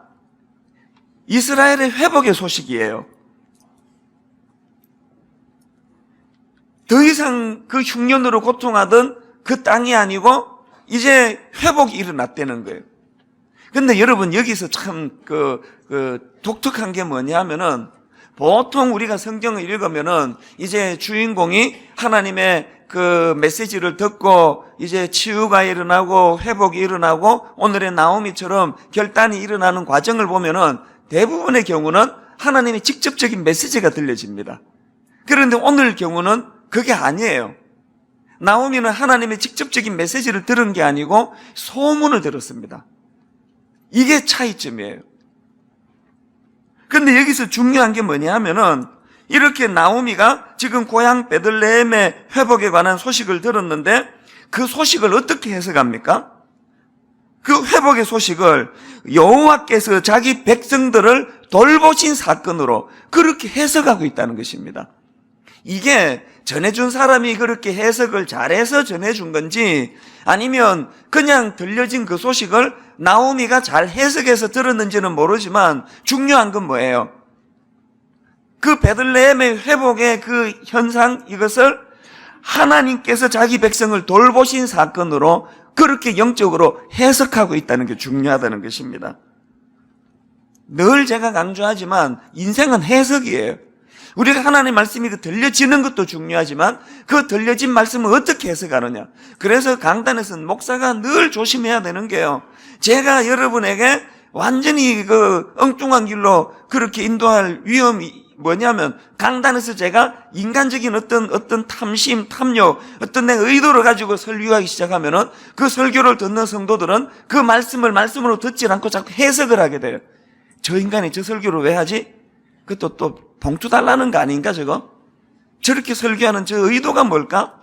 이스라엘의 회복의 소식이에요. 더 이상 그 흉년으로 고통하던 그 땅이 아니고 이제 회복이 일어났다는 거예요. 근데 여러분 여기서 참 독특한 게 뭐냐 하면은 보통 우리가 성경을 읽으면은 이제 주인공이 하나님의 그 메시지를 듣고 이제 치유가 일어나고 회복이 일어나고 오늘의 나오미처럼 결단이 일어나는 과정을 보면은 대부분의 경우는 하나님의 직접적인 메시지가 들려집니다. 그런데 오늘 경우는 그게 아니에요. 나오미는 하나님의 직접적인 메시지를 들은 게 아니고 소문을 들었습니다. 이게 차이점이에요. 근데 여기서 중요한 게 뭐냐 하면은 이렇게 나오미가 지금 고향 베들레헴의 회복에 관한 소식을 들었는데 그 소식을 어떻게 해석합니까? 그 회복의 소식을 여호와께서 자기 백성들을 돌보신 사건으로 그렇게 해석하고 있다는 것입니다. 이게 전해준 사람이 그렇게 해석을 잘해서 전해준 건지 아니면 그냥 들려진 그 소식을 나오미가 잘 해석해서 들었는지는 모르지만 중요한 건 뭐예요? 그 베들레헴의 회복의 그 현상, 이것을 하나님께서 자기 백성을 돌보신 사건으로 그렇게 영적으로 해석하고 있다는 게 중요하다는 것입니다. 늘 제가 강조하지만 인생은 해석이에요. 우리가 하나님의 말씀이 들려지는 것도 중요하지만 그 들려진 말씀을 어떻게 해석하느냐. 그래서 강단에서는 목사가 늘 조심해야 되는 게요, 제가 여러분에게 완전히 그 엉뚱한 길로 그렇게 인도할 위험이 뭐냐면 강단에서 제가 인간적인 어떤 탐심, 탐욕, 어떤 내 의도를 가지고 설교하기 시작하면은 그 설교를 듣는 성도들은 그 말씀을 말씀으로 듣지 않고 자꾸 해석을 하게 돼요. 저 인간이 저 설교를 왜 하지? 그것도 또 봉투 달라는 거 아닌가 저거? 저렇게 설교하는 저 의도가 뭘까?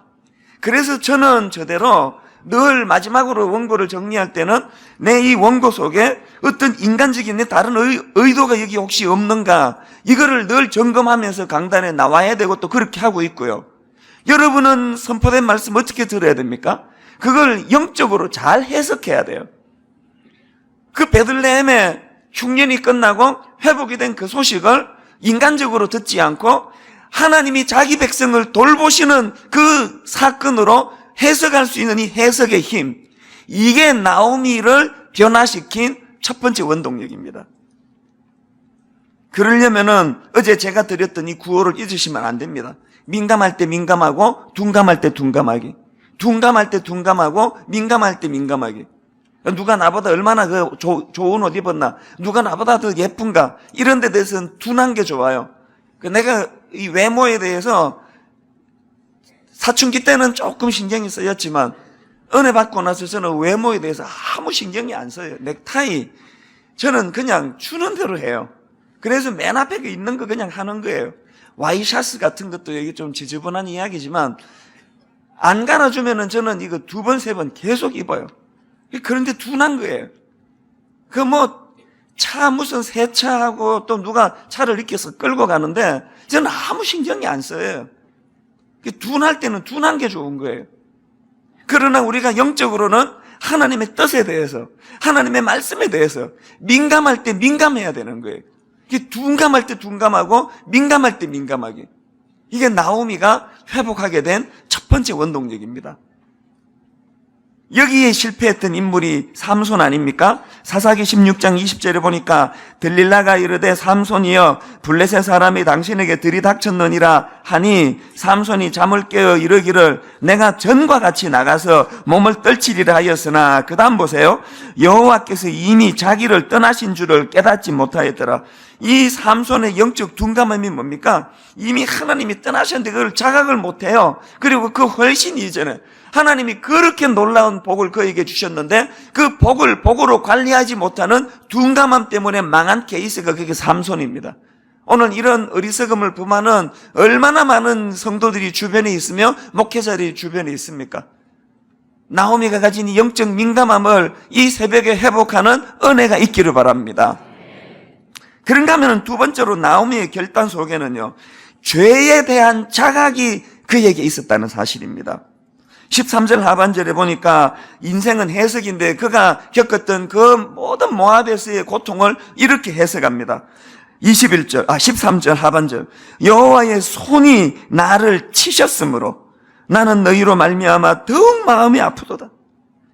그래서 저는 저대로 늘 마지막으로 원고를 정리할 때는 내 이 원고 속에 어떤 인간적인 내 다른 의도가 여기 혹시 없는가, 이거를 늘 점검하면서 강단에 나와야 되고 또 그렇게 하고 있고요. 여러분은 선포된 말씀 어떻게 들어야 됩니까? 그걸 영적으로 잘 해석해야 돼요. 그 베들레헴의 흉년이 끝나고 회복이 된 그 소식을 인간적으로 듣지 않고 하나님이 자기 백성을 돌보시는 그 사건으로 해석할 수 있는 이 해석의 힘, 이게 나오미를 변화시킨 첫 번째 원동력입니다. 그러려면은 어제 제가 드렸던 이 구호를 잊으시면 안 됩니다. 민감할 때 민감하고 둔감할 때 둔감하기, 둔감할 때 둔감하고 민감할 때 민감하기. 누가 나보다 얼마나 좋은 옷 입었나, 누가 나보다 더 예쁜가, 이런 데 대해서는 둔한 게 좋아요. 내가 이 외모에 대해서 사춘기 때는 조금 신경이 쓰였지만 은혜 받고 나서 저는 외모에 대해서 아무 신경이 안 써요. 넥타이 저는 그냥 주는 대로 해요. 그래서 맨 앞에 있는 거 그냥 하는 거예요. 와이셔츠 같은 것도 여기 좀 지저분한 이야기지만 안 갈아주면은 저는 이거 2번, 3번 계속 입어요. 그런데 둔한 거예요. 차 무슨 세차하고 또 누가 차를 이렇게서 끌고 가는데 저는 아무 신경이 안 써요. 둔할 때는 둔한 게 좋은 거예요. 그러나 우리가 영적으로는 하나님의 뜻에 대해서, 하나님의 말씀에 대해서 민감할 때 민감해야 되는 거예요. 둔감할 때 둔감하고 민감할 때 민감하게. 이게 나오미가 회복하게 된 첫 번째 원동력입니다. 여기에 실패했던 인물이 삼손 아닙니까? 사사기 16장 20절에 보니까 들릴라가 이르되 삼손이여 블레셋 사람이 당신에게 들이닥쳤느니라 하니 삼손이 잠을 깨어 이르기를 내가 전과 같이 나가서 몸을 떨치리라 하였으나 그 다음 보세요. 여호와께서 이미 자기를 떠나신 줄을 깨닫지 못하였더라. 이 삼손의 영적 둔감함이 뭡니까? 이미 하나님이 떠나셨는데 그걸 자각을 못해요. 그리고 그 훨씬 이전에 하나님이 그렇게 놀라운 복을 그에게 주셨는데 그 복을 복으로 관리하지 못하는 둔감함 때문에 망한 케이스가 그게 삼손입니다. 오늘 이런 어리석음을 범하는 얼마나 많은 성도들이 주변에 있으며 목회자들이 주변에 있습니까? 나오미가 가진 이 영적 민감함을 이 새벽에 회복하는 은혜가 있기를 바랍니다. 그런가 하면 두 번째로 나오미의 결단 속에는요, 죄에 대한 자각이 그에게 있었다는 사실입니다. 13절 하반절에 보니까 인생은 해석인데 그가 겪었던 그 모든 모압에서의 고통을 이렇게 해석합니다. 13절 하반절. 여호와의 손이 나를 치셨으므로 나는 너희로 말미암아 더욱 마음이 아프도다.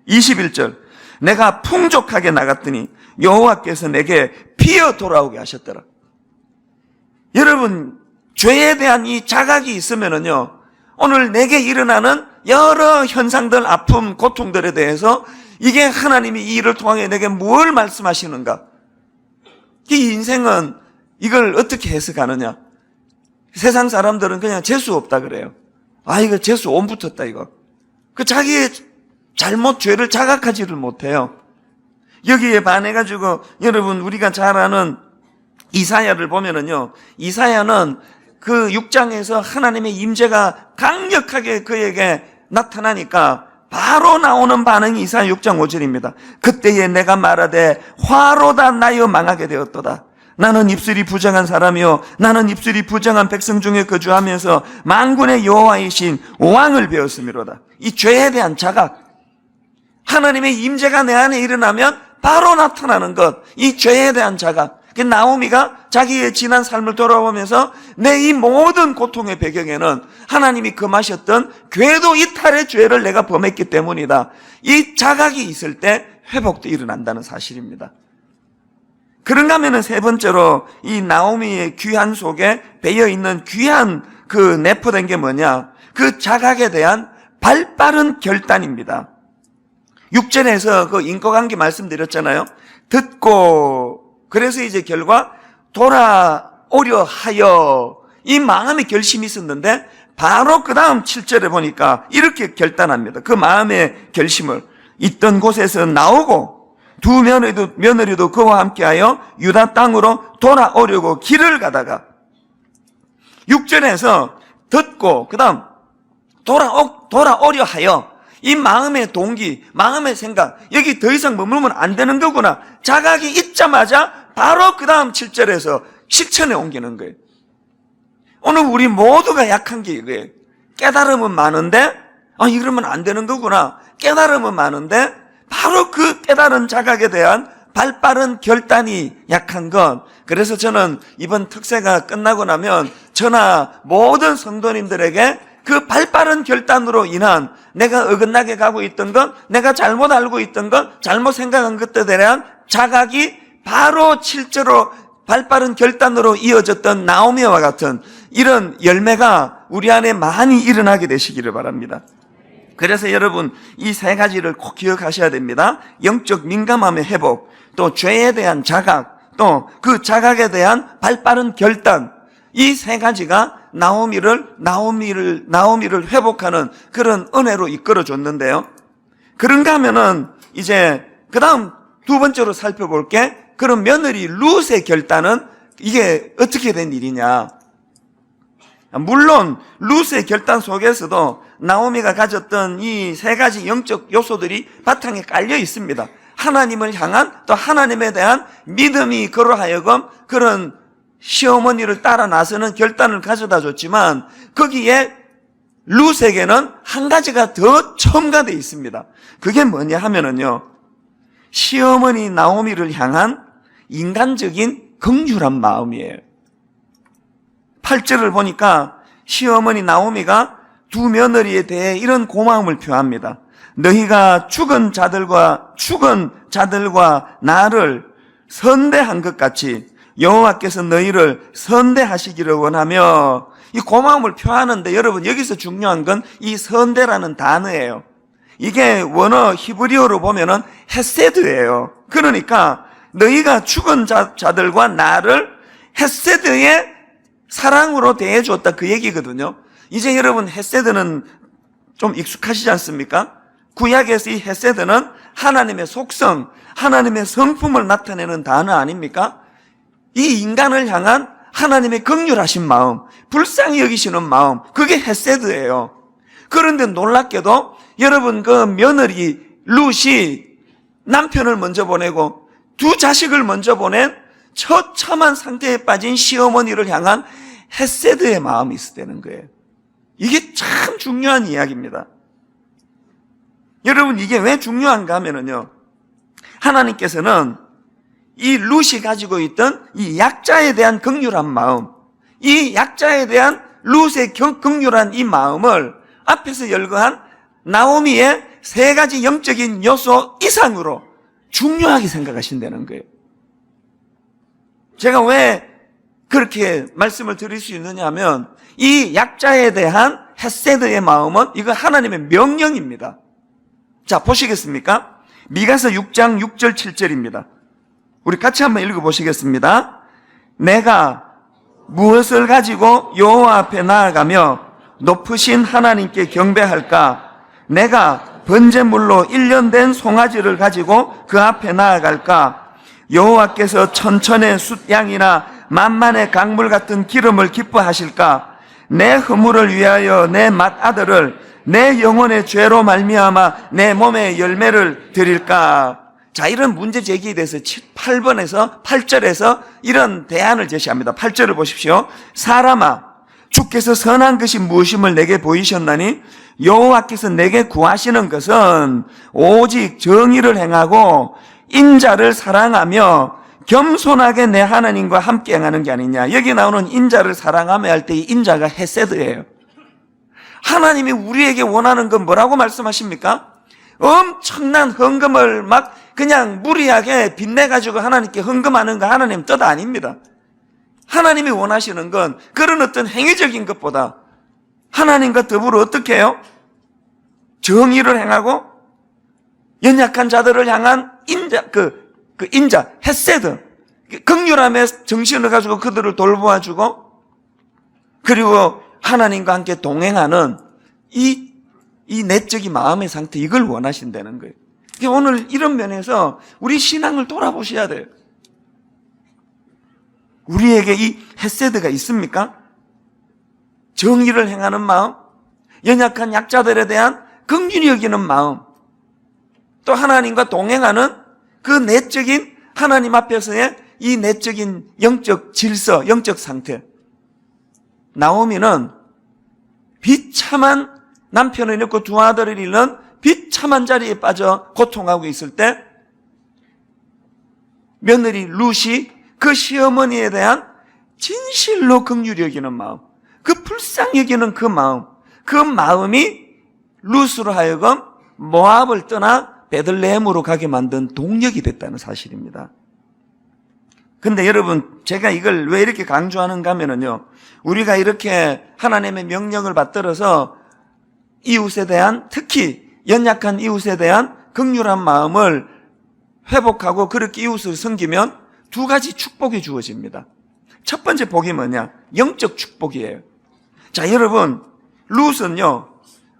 21절. 내가 풍족하게 나갔더니 여호와께서 내게 피어 돌아오게 하셨더라. 여러분, 죄에 대한 이 자각이 있으면은요, 오늘 내게 일어나는 여러 현상들, 아픔, 고통들에 대해서 이게 하나님이 이 일을 통해 내게 뭘 말씀하시는가? 이 인생은 이걸 어떻게 해석하느냐? 세상 사람들은 그냥 재수 없다 그래요. 이거 재수 온 붙었다 이거. 자기의 잘못, 죄를 자각하지를 못해요. 여기에 반해가지고 여러분 우리가 잘 아는 이사야를 보면은요, 이사야는 그 6장에서 하나님의 임재가 강력하게 그에게 나타나니까 바로 나오는 반응이 이사야 6장 5절입니다. 그때에 내가 말하되 화로다 나여 망하게 되었도다. 나는 입술이 부정한 사람이요 나는 입술이 부정한 백성 중에 거주하면서 만군의 여호와이신 왕을 배웠음이로다. 이 죄에 대한 자각, 하나님의 임재가 내 안에 일어나면 바로 나타나는 것, 이 죄에 대한 자각. 나오미가 자기의 지난 삶을 돌아보면서 내 이 모든 고통의 배경에는 하나님이 금하셨던 궤도 이탈의 죄를 내가 범했기 때문이다. 이 자각이 있을 때 회복도 일어난다는 사실입니다. 그런가 하면은 세 번째로 이 나오미의 귀한 속에 배어있는 귀한 그 내포된 게 뭐냐? 그 자각에 대한 발빠른 결단입니다. 6절에서 그 인과관계 말씀드렸잖아요. 듣고 그래서 이제 결과 돌아오려 하여 이 마음의 결심이 있었는데 바로 그 다음 7절에 보니까 이렇게 결단합니다. 그 마음의 결심을 있던 곳에서 나오고 두 며느리도 그와 함께하여 유다 땅으로 돌아오려고 길을 가다가 6절에서 듣고 그 다음 돌아오려 하여 이 마음의 동기, 마음의 생각, 여기 더 이상 머물면 안 되는 거구나. 자각이 있자마자 바로 그 다음 7절에서 실천에 옮기는 거예요. 오늘 우리 모두가 약한 게 이거예요. 깨달음은 많은데 이러면 안 되는 거구나. 깨달음은 많은데 바로 그 깨달은 자각에 대한 발빠른 결단이 약한 것. 그래서 저는 이번 특세가 끝나고 나면 저나 모든 성도님들에게 그 발빠른 결단으로 인한 내가 어긋나게 가고 있던 것, 내가 잘못 알고 있던 것, 잘못 생각한 것들에 대한 자각이 바로 실제로 발빠른 결단으로 이어졌던 나오미와 같은 이런 열매가 우리 안에 많이 일어나게 되시기를 바랍니다. 그래서 여러분 이 세 가지를 꼭 기억하셔야 됩니다. 영적 민감함의 회복, 또 죄에 대한 자각, 또 그 자각에 대한 발빠른 결단, 이 세 가지가 나오미를 회복하는 그런 은혜로 이끌어 줬는데요. 그런가 하면은 이제 그 다음 두 번째로 살펴볼 게, 그런 며느리 룻의 결단은 이게 어떻게 된 일이냐. 물론 룻의 결단 속에서도 나오미가 가졌던 이 세 가지 영적 요소들이 바탕에 깔려 있습니다. 하나님을 향한, 또 하나님에 대한 믿음이 그로 하여금 그런 시어머니를 따라 나서는 결단을 가져다 줬지만, 거기에 룻에게는 한 가지가 더 첨가되어 있습니다. 그게 뭐냐 하면은요, 시어머니 나오미를 향한 인간적인 긍휼한 마음이에요. 8절을 보니까 시어머니 나오미가 두 며느리에 대해 이런 고마움을 표합니다. 너희가 죽은 자들과 나를 선대한 것 같이 여호와께서 너희를 선대하시기를 원하며, 이 고마움을 표하는데 여러분 여기서 중요한 건 이 선대라는 단어예요. 이게 원어 히브리어로 보면은 헤세드예요. 그러니까 너희가 죽은 자들과 나를 헤세드의 사랑으로 대해줬다, 그 얘기거든요. 이제 여러분 헤세드는 좀 익숙하시지 않습니까? 구약에서 이 헤세드는 하나님의 속성, 하나님의 성품을 나타내는 단어 아닙니까? 이 인간을 향한 하나님의 긍휼하신 마음, 불쌍히 여기시는 마음, 그게 헤세드예요. 그런데 놀랍게도 여러분 그 며느리 룻이 남편을 먼저 보내고 두 자식을 먼저 보낸 처참한 상태에 빠진 시어머니를 향한 헤세드의 마음이 있었다는 거예요. 이게 참 중요한 이야기입니다. 여러분 이게 왜 중요한가 하면은요, 하나님께서는 이 룻이 가지고 있던 이 약자에 대한 긍휼한 마음, 이 약자에 대한 룻의 긍휼한 이 마음을 앞에서 열거한 나오미의 세 가지 영적인 요소 이상으로 중요하게 생각하신다는 거예요. 제가 왜 그렇게 말씀을 드릴 수 있느냐 하면, 이 약자에 대한 헤세드의 마음은 이거 하나님의 명령입니다. 자, 보시겠습니까? 미가서 6장 6절 7절입니다. 우리 같이 한번 읽어보시겠습니다. 내가 무엇을 가지고 여호와 앞에 나아가며 높으신 하나님께 경배할까? 내가 번제물로 1년 된 송아지를 가지고 그 앞에 나아갈까? 여호와께서 천천의 숫양이나 만만의 강물 같은 기름을 기뻐하실까? 내 허물을 위하여 내 맏아들을 내 영혼의 죄로 말미암아 내 몸의 열매를 드릴까? 자, 이런 문제 제기에 대해서 8절에서 이런 대안을 제시합니다. 8절을 보십시오. 사람아, 주께서 선한 것이 무엇임을 내게 보이셨나니 여호와께서 내게 구하시는 것은 오직 정의를 행하고 인자를 사랑하며 겸손하게 내 하나님과 함께 행하는 게 아니냐. 여기 나오는 인자를 사랑하며 할 때 이 인자가 헤세드예요. 하나님이 우리에게 원하는 건 뭐라고 말씀하십니까? 엄청난 헌금을 막 그냥 무리하게 빚내가지고 하나님께 헌금하는 거 하나님 뜻 아닙니다. 하나님이 원하시는 건 그런 어떤 행위적인 것보다 하나님과 더불어 어떻게 해요? 정의를 행하고 연약한 자들을 향한 인자, 인자, 헤세드, 긍휼함의 정신을 가지고 그들을 돌보아주고, 그리고 하나님과 함께 동행하는 이 내적인 마음의 상태, 이걸 원하신다는 거예요. 오늘 이런 면에서 우리 신앙을 돌아보셔야 돼요. 우리에게 이 헤세드가 있습니까? 정의를 행하는 마음, 연약한 약자들에 대한 긍휼히 여기는 마음, 또 하나님과 동행하는 그 내적인 하나님 앞에서의 이 내적인 영적 질서, 영적 상태. 나오미는 비참한 남편을 잃고 두 아들을 잃는 비참한 자리에 빠져 고통하고 있을 때 며느리 룻이 그 시어머니에 대한 진실로 긍휼히 여기는 마음, 그 불쌍히 여기는 그 마음이 룻으로 하여금 모압을 떠나 베들레헴으로 가게 만든 동력이 됐다는 사실입니다. 근데 여러분, 제가 이걸 왜 이렇게 강조하는가 하면요, 우리가 이렇게 하나님의 명령을 받들어서 이웃에 대한, 특히 연약한 이웃에 대한 긍휼한 마음을 회복하고 그렇게 이웃을 섬기면 두 가지 축복이 주어집니다. 첫 번째 복이 뭐냐? 영적 축복이에요. 자, 여러분, 룻은요,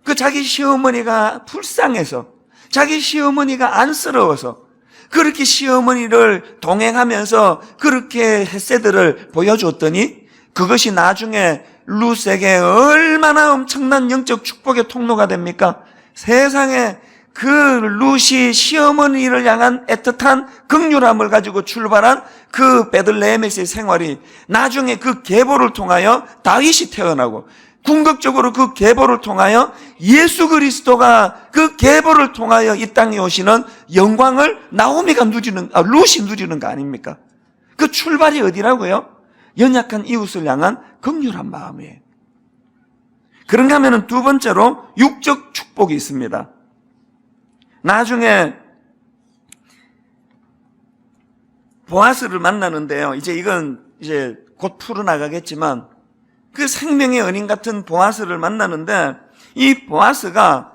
그 자기 시어머니가 불쌍해서, 자기 시어머니가 안쓰러워서 그렇게 시어머니를 동행하면서 그렇게 헤세드를 보여줬더니 그것이 나중에 룻에게 얼마나 엄청난 영적 축복의 통로가 됩니까? 세상에 그 룻이 시어머니를 향한 애틋한 긍휼함을 가지고 출발한 그 베들레헴에서의 생활이 나중에 그 계보를 통하여 다윗이 태어나고, 궁극적으로 그 계보를 통하여 예수 그리스도가 그 계보를 통하여 이 땅에 오시는 영광을 룻이 누리는 거 아닙니까? 그 출발이 어디라고요? 연약한 이웃을 향한 긍휼한 마음이에요. 그런가 하면 두 번째로 육적 축복이 있습니다. 나중에 보아스를 만나는데요. 이건 곧 풀어나가겠지만 그 생명의 은인 같은 보아스를 만나는데 이 보아스가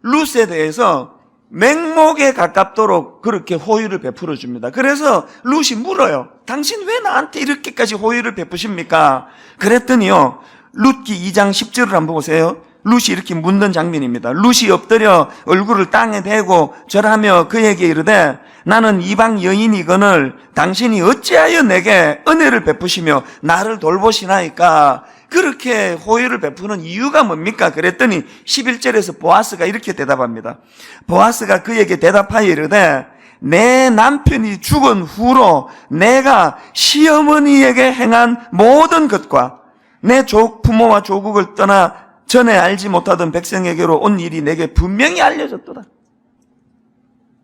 룻에 대해서 맹목에 가깝도록 그렇게 호의를 베풀어 줍니다. 그래서 룻이 물어요. 당신 왜 나한테 이렇게까지 호의를 베푸십니까? 그랬더니요, 룻기 2장 10절을 한번 보세요. 룻이 이렇게 묻는 장면입니다. 룻이 엎드려 얼굴을 땅에 대고 절하며 그에게 이르되 나는 이방 여인이거늘 당신이 어찌하여 내게 은혜를 베푸시며 나를 돌보시나이까? 그렇게 호의를 베푸는 이유가 뭡니까? 그랬더니 11절에서 보아스가 이렇게 대답합니다. 보아스가 그에게 대답하여 이르되 내 남편이 죽은 후로 내가 시어머니에게 행한 모든 것과 내 부모와 조국을 떠나 전에 알지 못하던 백성에게로 온 일이 내게 분명히 알려졌도다.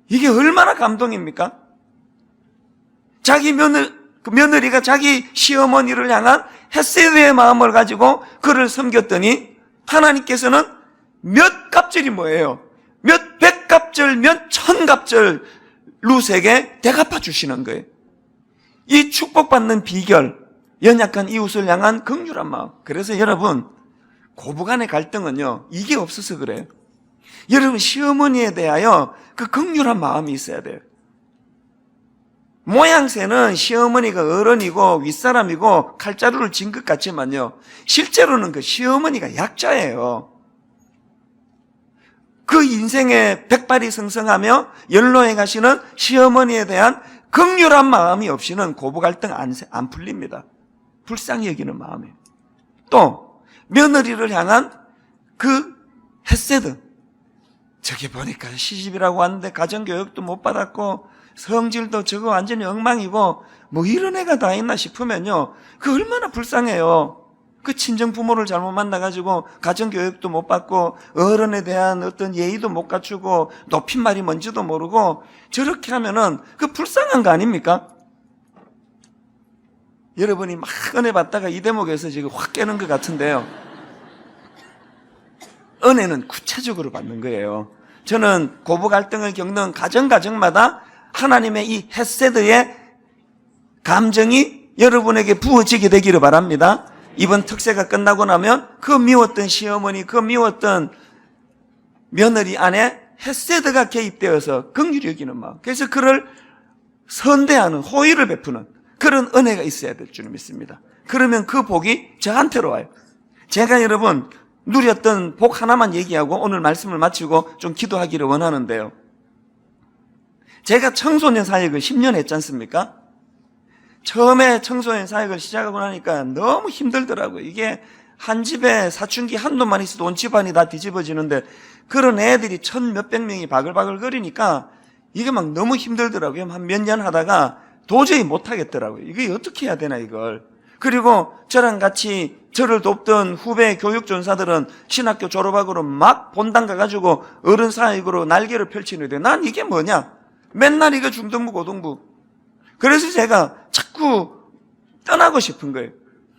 이게 얼마나 감동입니까? 자기 며느리가 자기 시어머니를 향한 헤세드의 마음을 가지고 그를 섬겼더니 하나님께서는 몇 갑절이 뭐예요? 몇 백갑절, 몇 천갑절 룻에게 대갚아 주시는 거예요. 이 축복받는 비결, 연약한 이웃을 향한 긍휼한 마음. 그래서 여러분, 고부간의 갈등은요, 이게 없어서 그래요. 여러분, 시어머니에 대하여 그 긍휼한 마음이 있어야 돼요. 모양새는 시어머니가 어른이고 윗사람이고 칼자루를 진 것 같지만요, 실제로는 그 시어머니가 약자예요. 그 인생에 백발이 성성하며 연로해 가시는 시어머니에 대한 긍휼한 마음이 없이는 고부 갈등 안 풀립니다. 불쌍히 여기는 마음이에요. 또 며느리를 향한 그 헤세드, 저기 보니까 시집이라고 왔는데 가정교육도 못 받았고 성질도 저거 완전히 엉망이고 뭐 이런 애가 다 있나 싶으면요, 그 얼마나 불쌍해요. 그 친정 부모를 잘못 만나가지고 가정교육도 못 받고 어른에 대한 어떤 예의도 못 갖추고 높임말이 뭔지도 모르고 저렇게 하면은 그 불쌍한 거 아닙니까? 여러분이 막 은혜 받다가 이 대목에서 지금 확 깨는 것 같은데요, 은혜는 구체적으로 받는 거예요. 저는 고부 갈등을 겪는 가정마다 하나님의 이 헤세드의 감정이 여러분에게 부어지게 되기를 바랍니다. 이번 특세가 끝나고 나면 그 미웠던 시어머니, 그 미웠던 며느리 안에 헤세드가 개입되어서 긍휼히 여기는 마음, 그래서 그를 선대하는, 호의를 베푸는 그런 은혜가 있어야 될 줄 믿습니다. 그러면 그 복이 저한테로 와요. 제가 여러분 누렸던 복 하나만 얘기하고 오늘 말씀을 마치고 좀 기도하기를 원하는데요, 제가 청소년 사역을 10년 했지 않습니까? 처음에 청소년 사역을 시작하고 나니까 너무 힘들더라고요. 이게 한 집에 사춘기 한도만 있어도 온 집안이 다 뒤집어지는데 그런 애들이 1000 몇백 명이 바글바글 거리니까 이게 막 너무 힘들더라고요. 한 몇 년 하다가 도저히 못하겠더라고요. 이게 어떻게 해야 되나 이걸. 그리고 저랑 같이 저를 돕던 후배 교육전사들은 신학교 졸업하고로 막 본당 가가지고 어른 사역으로 날개를 펼치는데 난 이게 뭐냐? 맨날 이거 중등부 고등부. 그래서 제가 자꾸 떠나고 싶은 거예요.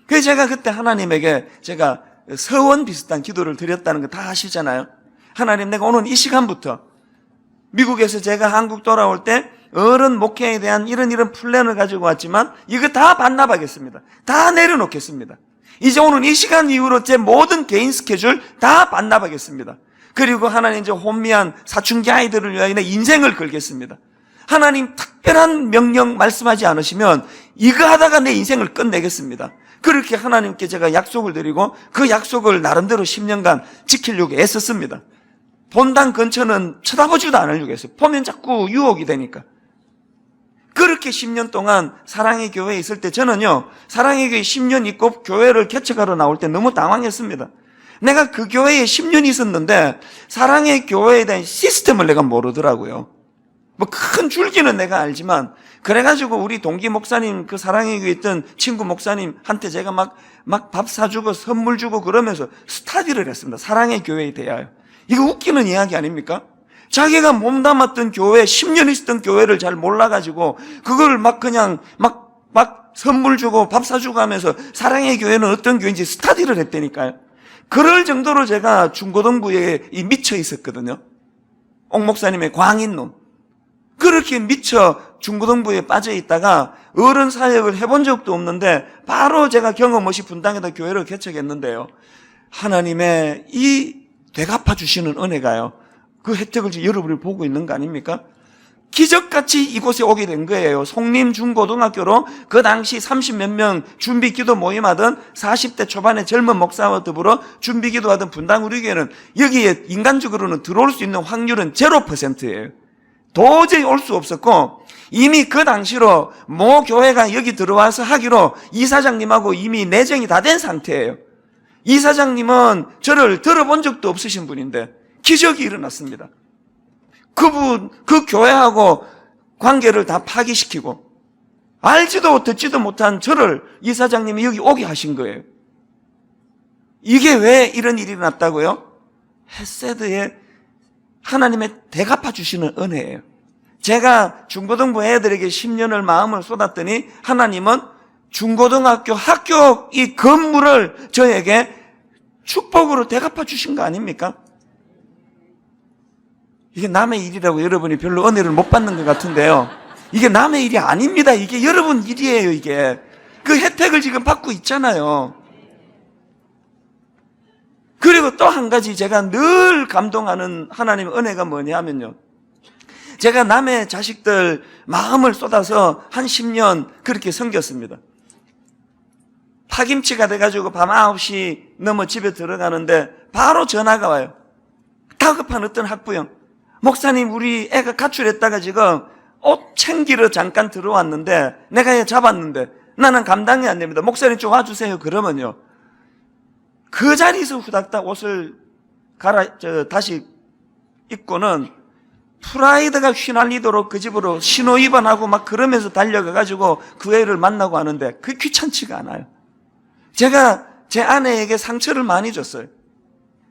그래서 제가 그때 하나님에게 제가 서원 비슷한 기도를 드렸다는 거 다 아시잖아요. 하나님, 내가 오늘 이 시간부터 미국에서 제가 한국 돌아올 때 어른 목회에 대한 이런 플랜을 가지고 왔지만 이거 다 반납하겠습니다. 다 내려놓겠습니다. 이제 오늘 이 시간 이후로 제 모든 개인 스케줄 다 반납하겠습니다. 그리고 하나님, 이제 혼미한 사춘기 아이들을 위하여 내 인생을 걸겠습니다. 하나님 특별한 명령 말씀하지 않으시면 이거 하다가 내 인생을 끝내겠습니다. 그렇게 하나님께 제가 약속을 드리고 그 약속을 나름대로 10년간 지키려고 애썼습니다. 본당 근처는 쳐다보지도 않으려고 했어요. 보면 자꾸 유혹이 되니까. 그렇게 10년 동안 사랑의 교회에 있을 때 저는요, 사랑의 교회 10년 있고 교회를 개척하러 나올 때 너무 당황했습니다. 내가 그 교회에 10년 있었는데 사랑의 교회에 대한 시스템을 내가 모르더라고요. 뭐 큰 줄기는 내가 알지만, 그래가지고 우리 동기 목사님, 그 사랑의 교회에 있던 친구 목사님한테 제가 막 밥 사주고 선물 주고 그러면서 스터디를 했습니다. 사랑의 교회에 대하여. 이거 웃기는 이야기 아닙니까? 자기가 몸담았던 교회, 10년 있었던 교회를 잘 몰라가지고 그걸 막 그냥 막 선물 주고 밥 사주고 하면서 사랑의 교회는 어떤 교회인지 스터디를 했다니까요. 그럴 정도로 제가 중고등부에 미쳐 있었거든요. 옥 목사님의 광인론. 그렇게 미쳐 중고등부에 빠져 있다가 어른 사역을 해본 적도 없는데 바로 제가 경험 없이 분당에다 교회를 개척했는데요. 하나님의 이 되갚아 주시는 은혜가요, 그 혜택을 지금 여러분이 보고 있는 거 아닙니까? 기적같이 이곳에 오게 된 거예요. 송림 중고등학교로 그 당시 30몇 명 준비 기도 모임하던 40대 초반의 젊은 목사와 더불어 준비 기도하던 분당 우리 교회는 여기에 인간적으로는 들어올 수 있는 확률은 0%예요. 도저히 올 수 없었고, 이미 그 당시로 모 교회가 여기 들어와서 하기로 이사장님하고 이미 내정이 다 된 상태예요. 이사장님은 저를 들어본 적도 없으신 분인데 기적이 일어났습니다. 그분, 그 교회하고 관계를 다 파기시키고 알지도 듣지도 못한 저를 이사장님이 여기 오게 하신 거예요. 이게 왜 이런 일이 일어났다고요? 헤세드의 하나님의 되갚아 주시는 은혜예요. 제가 중고등부 애들에게 10년을 마음을 쏟았더니 하나님은 중고등학교 학교 이 건물을 저에게 축복으로 되갚아 주신 거 아닙니까? 이게 남의 일이라고 여러분이 별로 은혜를 못 받는 것 같은데요. 이게 남의 일이 아닙니다. 이게 여러분 일이에요, 이게. 그 혜택을 지금 받고 있잖아요. 그리고 또 한 가지 제가 늘 감동하는 하나님의 은혜가 뭐냐면요, 제가 남의 자식들 마음을 쏟아서 한 10년 그렇게 섬겼습니다. 파김치가 돼가지고 밤 9시 넘어 집에 들어가는데 바로 전화가 와요. 다급한 어떤 학부형. 목사님, 우리 애가 가출했다가 지금 옷 챙기러 잠깐 들어왔는데 내가 얘 잡았는데 나는 감당이 안 됩니다. 목사님 좀 와주세요. 그러면요, 그 자리에서 후닥닥 옷을 다시 입고는 프라이드가 휘날리도록 그 집으로 신호 위반하고 막 그러면서 달려가가지고 그 애를 만나고 하는데 그게 귀찮지가 않아요. 제가 제 아내에게 상처를 많이 줬어요.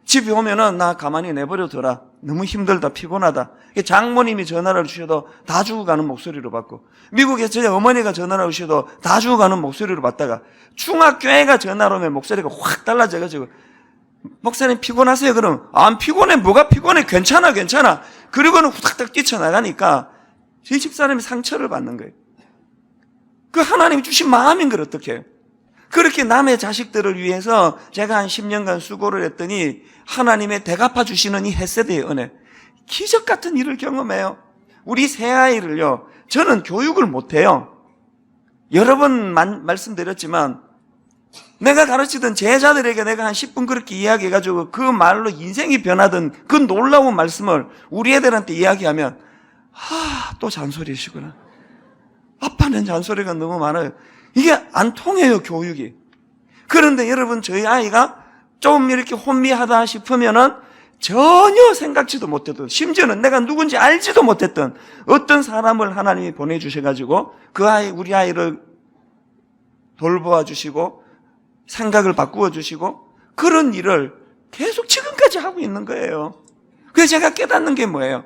집에 오면은 나 가만히 내버려둬라. 너무 힘들다, 피곤하다. 장모님이 전화를 주셔도 다 죽어가는 목소리로 받고, 미국에 제 어머니가 전화를 주셔도 다 죽어가는 목소리로 받다가 중학교애가 전화를 오면 목소리가 확 달라져가지고, 목사님 피곤하세요? 그러면 안 피곤해. 뭐가 피곤해? 괜찮아. 그리고는 후닥닥 뛰쳐나가니까 저희 집사람이 상처를 받는 거예요. 그 하나님이 주신 마음인 걸 어떻게 해요? 그렇게 남의 자식들을 위해서 제가 한 10년간 수고를 했더니 하나님의 되갚아 주시는 이 헤세드의 은혜, 기적 같은 일을 경험해요. 우리 새아이를요, 저는 교육을 못해요. 여러 번 말씀드렸지만 내가 가르치던 제자들에게 내가 한 10분 그렇게 이야기해가지고 그 말로 인생이 변하던 그 놀라운 말씀을 우리 애들한테 이야기하면 또 잔소리시구나. 아빠는 잔소리가 너무 많아요. 이게 안 통해요, 교육이. 그런데 여러분, 저희 아이가 좀 이렇게 혼미하다 싶으면은 전혀 생각지도 못했던, 심지어는 내가 누군지 알지도 못했던 어떤 사람을 하나님이 보내주셔가지고 그 아이, 우리 아이를 돌보아 주시고 생각을 바꾸어 주시고 그런 일을 계속 지금까지 하고 있는 거예요. 그래서 제가 깨닫는 게 뭐예요?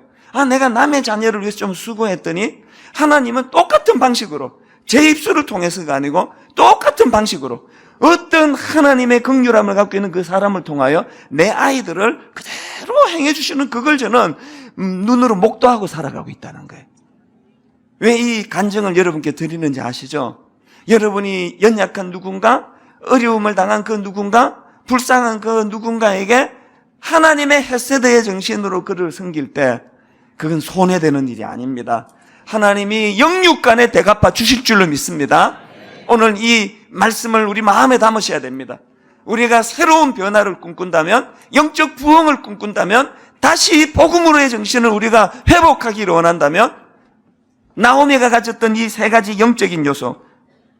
내가 남의 자녀를 위해서 좀 수고했더니 하나님은 똑같은 방식으로 제 입술을 통해서가 아니고 똑같은 방식으로 어떤 하나님의 긍휼함을 갖고 있는 그 사람을 통하여 내 아이들을 그대로 행해 주시는 그걸 저는 눈으로 목도하고 살아가고 있다는 거예요. 왜 이 간증을 여러분께 드리는지 아시죠? 여러분이 연약한 누군가, 어려움을 당한 그 누군가, 불쌍한 그 누군가에게 하나님의 헤세드의 정신으로 그를 섬길 때 그건 손해되는 일이 아닙니다. 하나님이 영육간에 대갚아 주실 줄로 믿습니다. 오늘 이 말씀을 우리 마음에 담으셔야 됩니다. 우리가 새로운 변화를 꿈꾼다면, 영적 부흥을 꿈꾼다면, 다시 복음으로의 정신을 우리가 회복하기를 원한다면 나오미가 가졌던 이 세 가지 영적인 요소,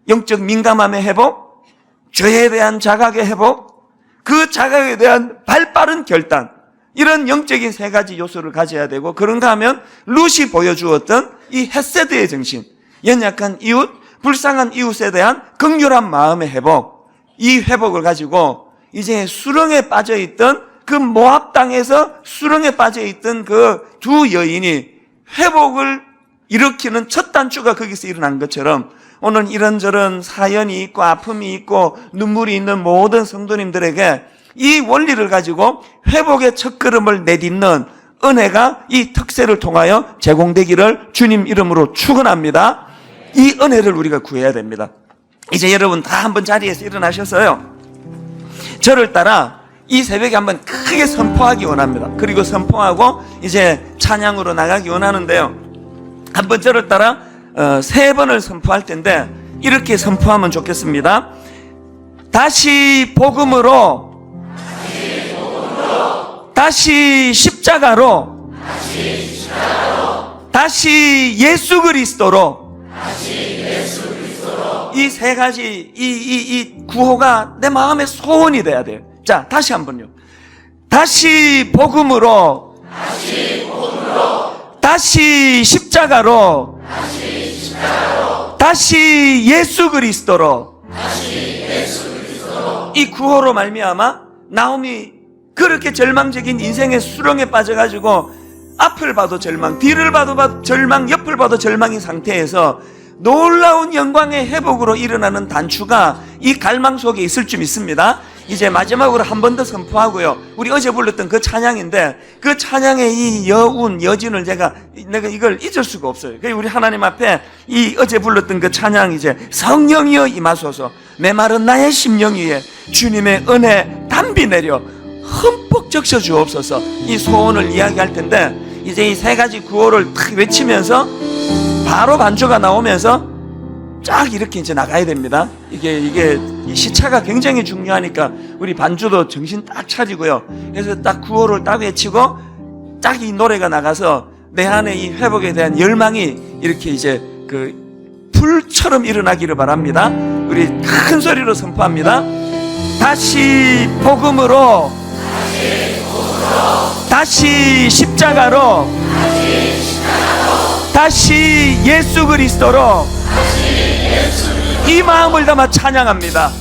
영적 민감함의 회복, 죄에 대한 자각의 회복, 그 자각에 대한 발빠른 결단, 이런 영적인 세 가지 요소를 가져야 되고, 그런가 하면 룻이 보여주었던 이 헤세드의 정신, 연약한 이웃, 불쌍한 이웃에 대한 긍휼한 마음의 회복, 이 회복을 가지고 이제 수렁에 빠져있던 그 모압 땅에서 수렁에 빠져있던 그 두 여인이 회복을 일으키는 첫 단추가 거기서 일어난 것처럼 오늘 이런저런 사연이 있고 아픔이 있고 눈물이 있는 모든 성도님들에게 이 원리를 가지고 회복의 첫걸음을 내딛는 은혜가 이 특세를 통하여 제공되기를 주님 이름으로 축원합니다. 이 은혜를 우리가 구해야 됩니다. 이제 여러분 다 한번 자리에서 일어나셔서요, 저를 따라 이 새벽에 한번 크게 선포하기 원합니다. 그리고 선포하고 이제 찬양으로 나가기 원하는데요, 한번 저를 따라 3번을 선포할 텐데 이렇게 선포하면 좋겠습니다. 다시 복음으로, 다시 십자가로, 다시 예수 그리스도로, 이 세 가지 이 구호가 내 마음의 소원이 돼야 돼요. 자, 다시 한번요. 다시 복음으로, 다시 십자가로, 다시 예수 그리스도로. 이 구호로 말미암아 나오미 그렇게 절망적인 인생의 수렁에 빠져가지고 앞을 봐도 절망, 뒤를 봐도 절망, 옆을 봐도 절망인 상태에서 놀라운 영광의 회복으로 일어나는 단추가 이 갈망 속에 있을 줄 믿습니다. 이제 마지막으로 한 번 더 선포하고요, 우리 어제 불렀던 그 찬양인데 그 찬양의 이 여운, 여진을 내가 이걸 잊을 수가 없어요. 그래서 우리 하나님 앞에 이 어제 불렀던 그 찬양, 이제 성령이여 임하소서, 메마른 나의 심령 위에 주님의 은혜 담비 내려 흠뻑 적셔 주옵소서, 이 소원을 이야기할 텐데 이제 이 세 가지 구호를 탁 외치면서 바로 반주가 나오면서 쫙 이렇게 이제 나가야 됩니다. 이게 이 시차가 굉장히 중요하니까 우리 반주도 정신 딱 차리고요. 그래서 딱 구호를 딱 외치고 딱 이 노래가 나가서 내 안에 이 회복에 대한 열망이 이렇게 이제 그 불처럼 일어나기를 바랍니다. 우리 큰 소리로 선포합니다. 다시 복음으로, 다시 십자가로, 다시 예수 그리스도로, 이 마음을 담아 찬양합니다.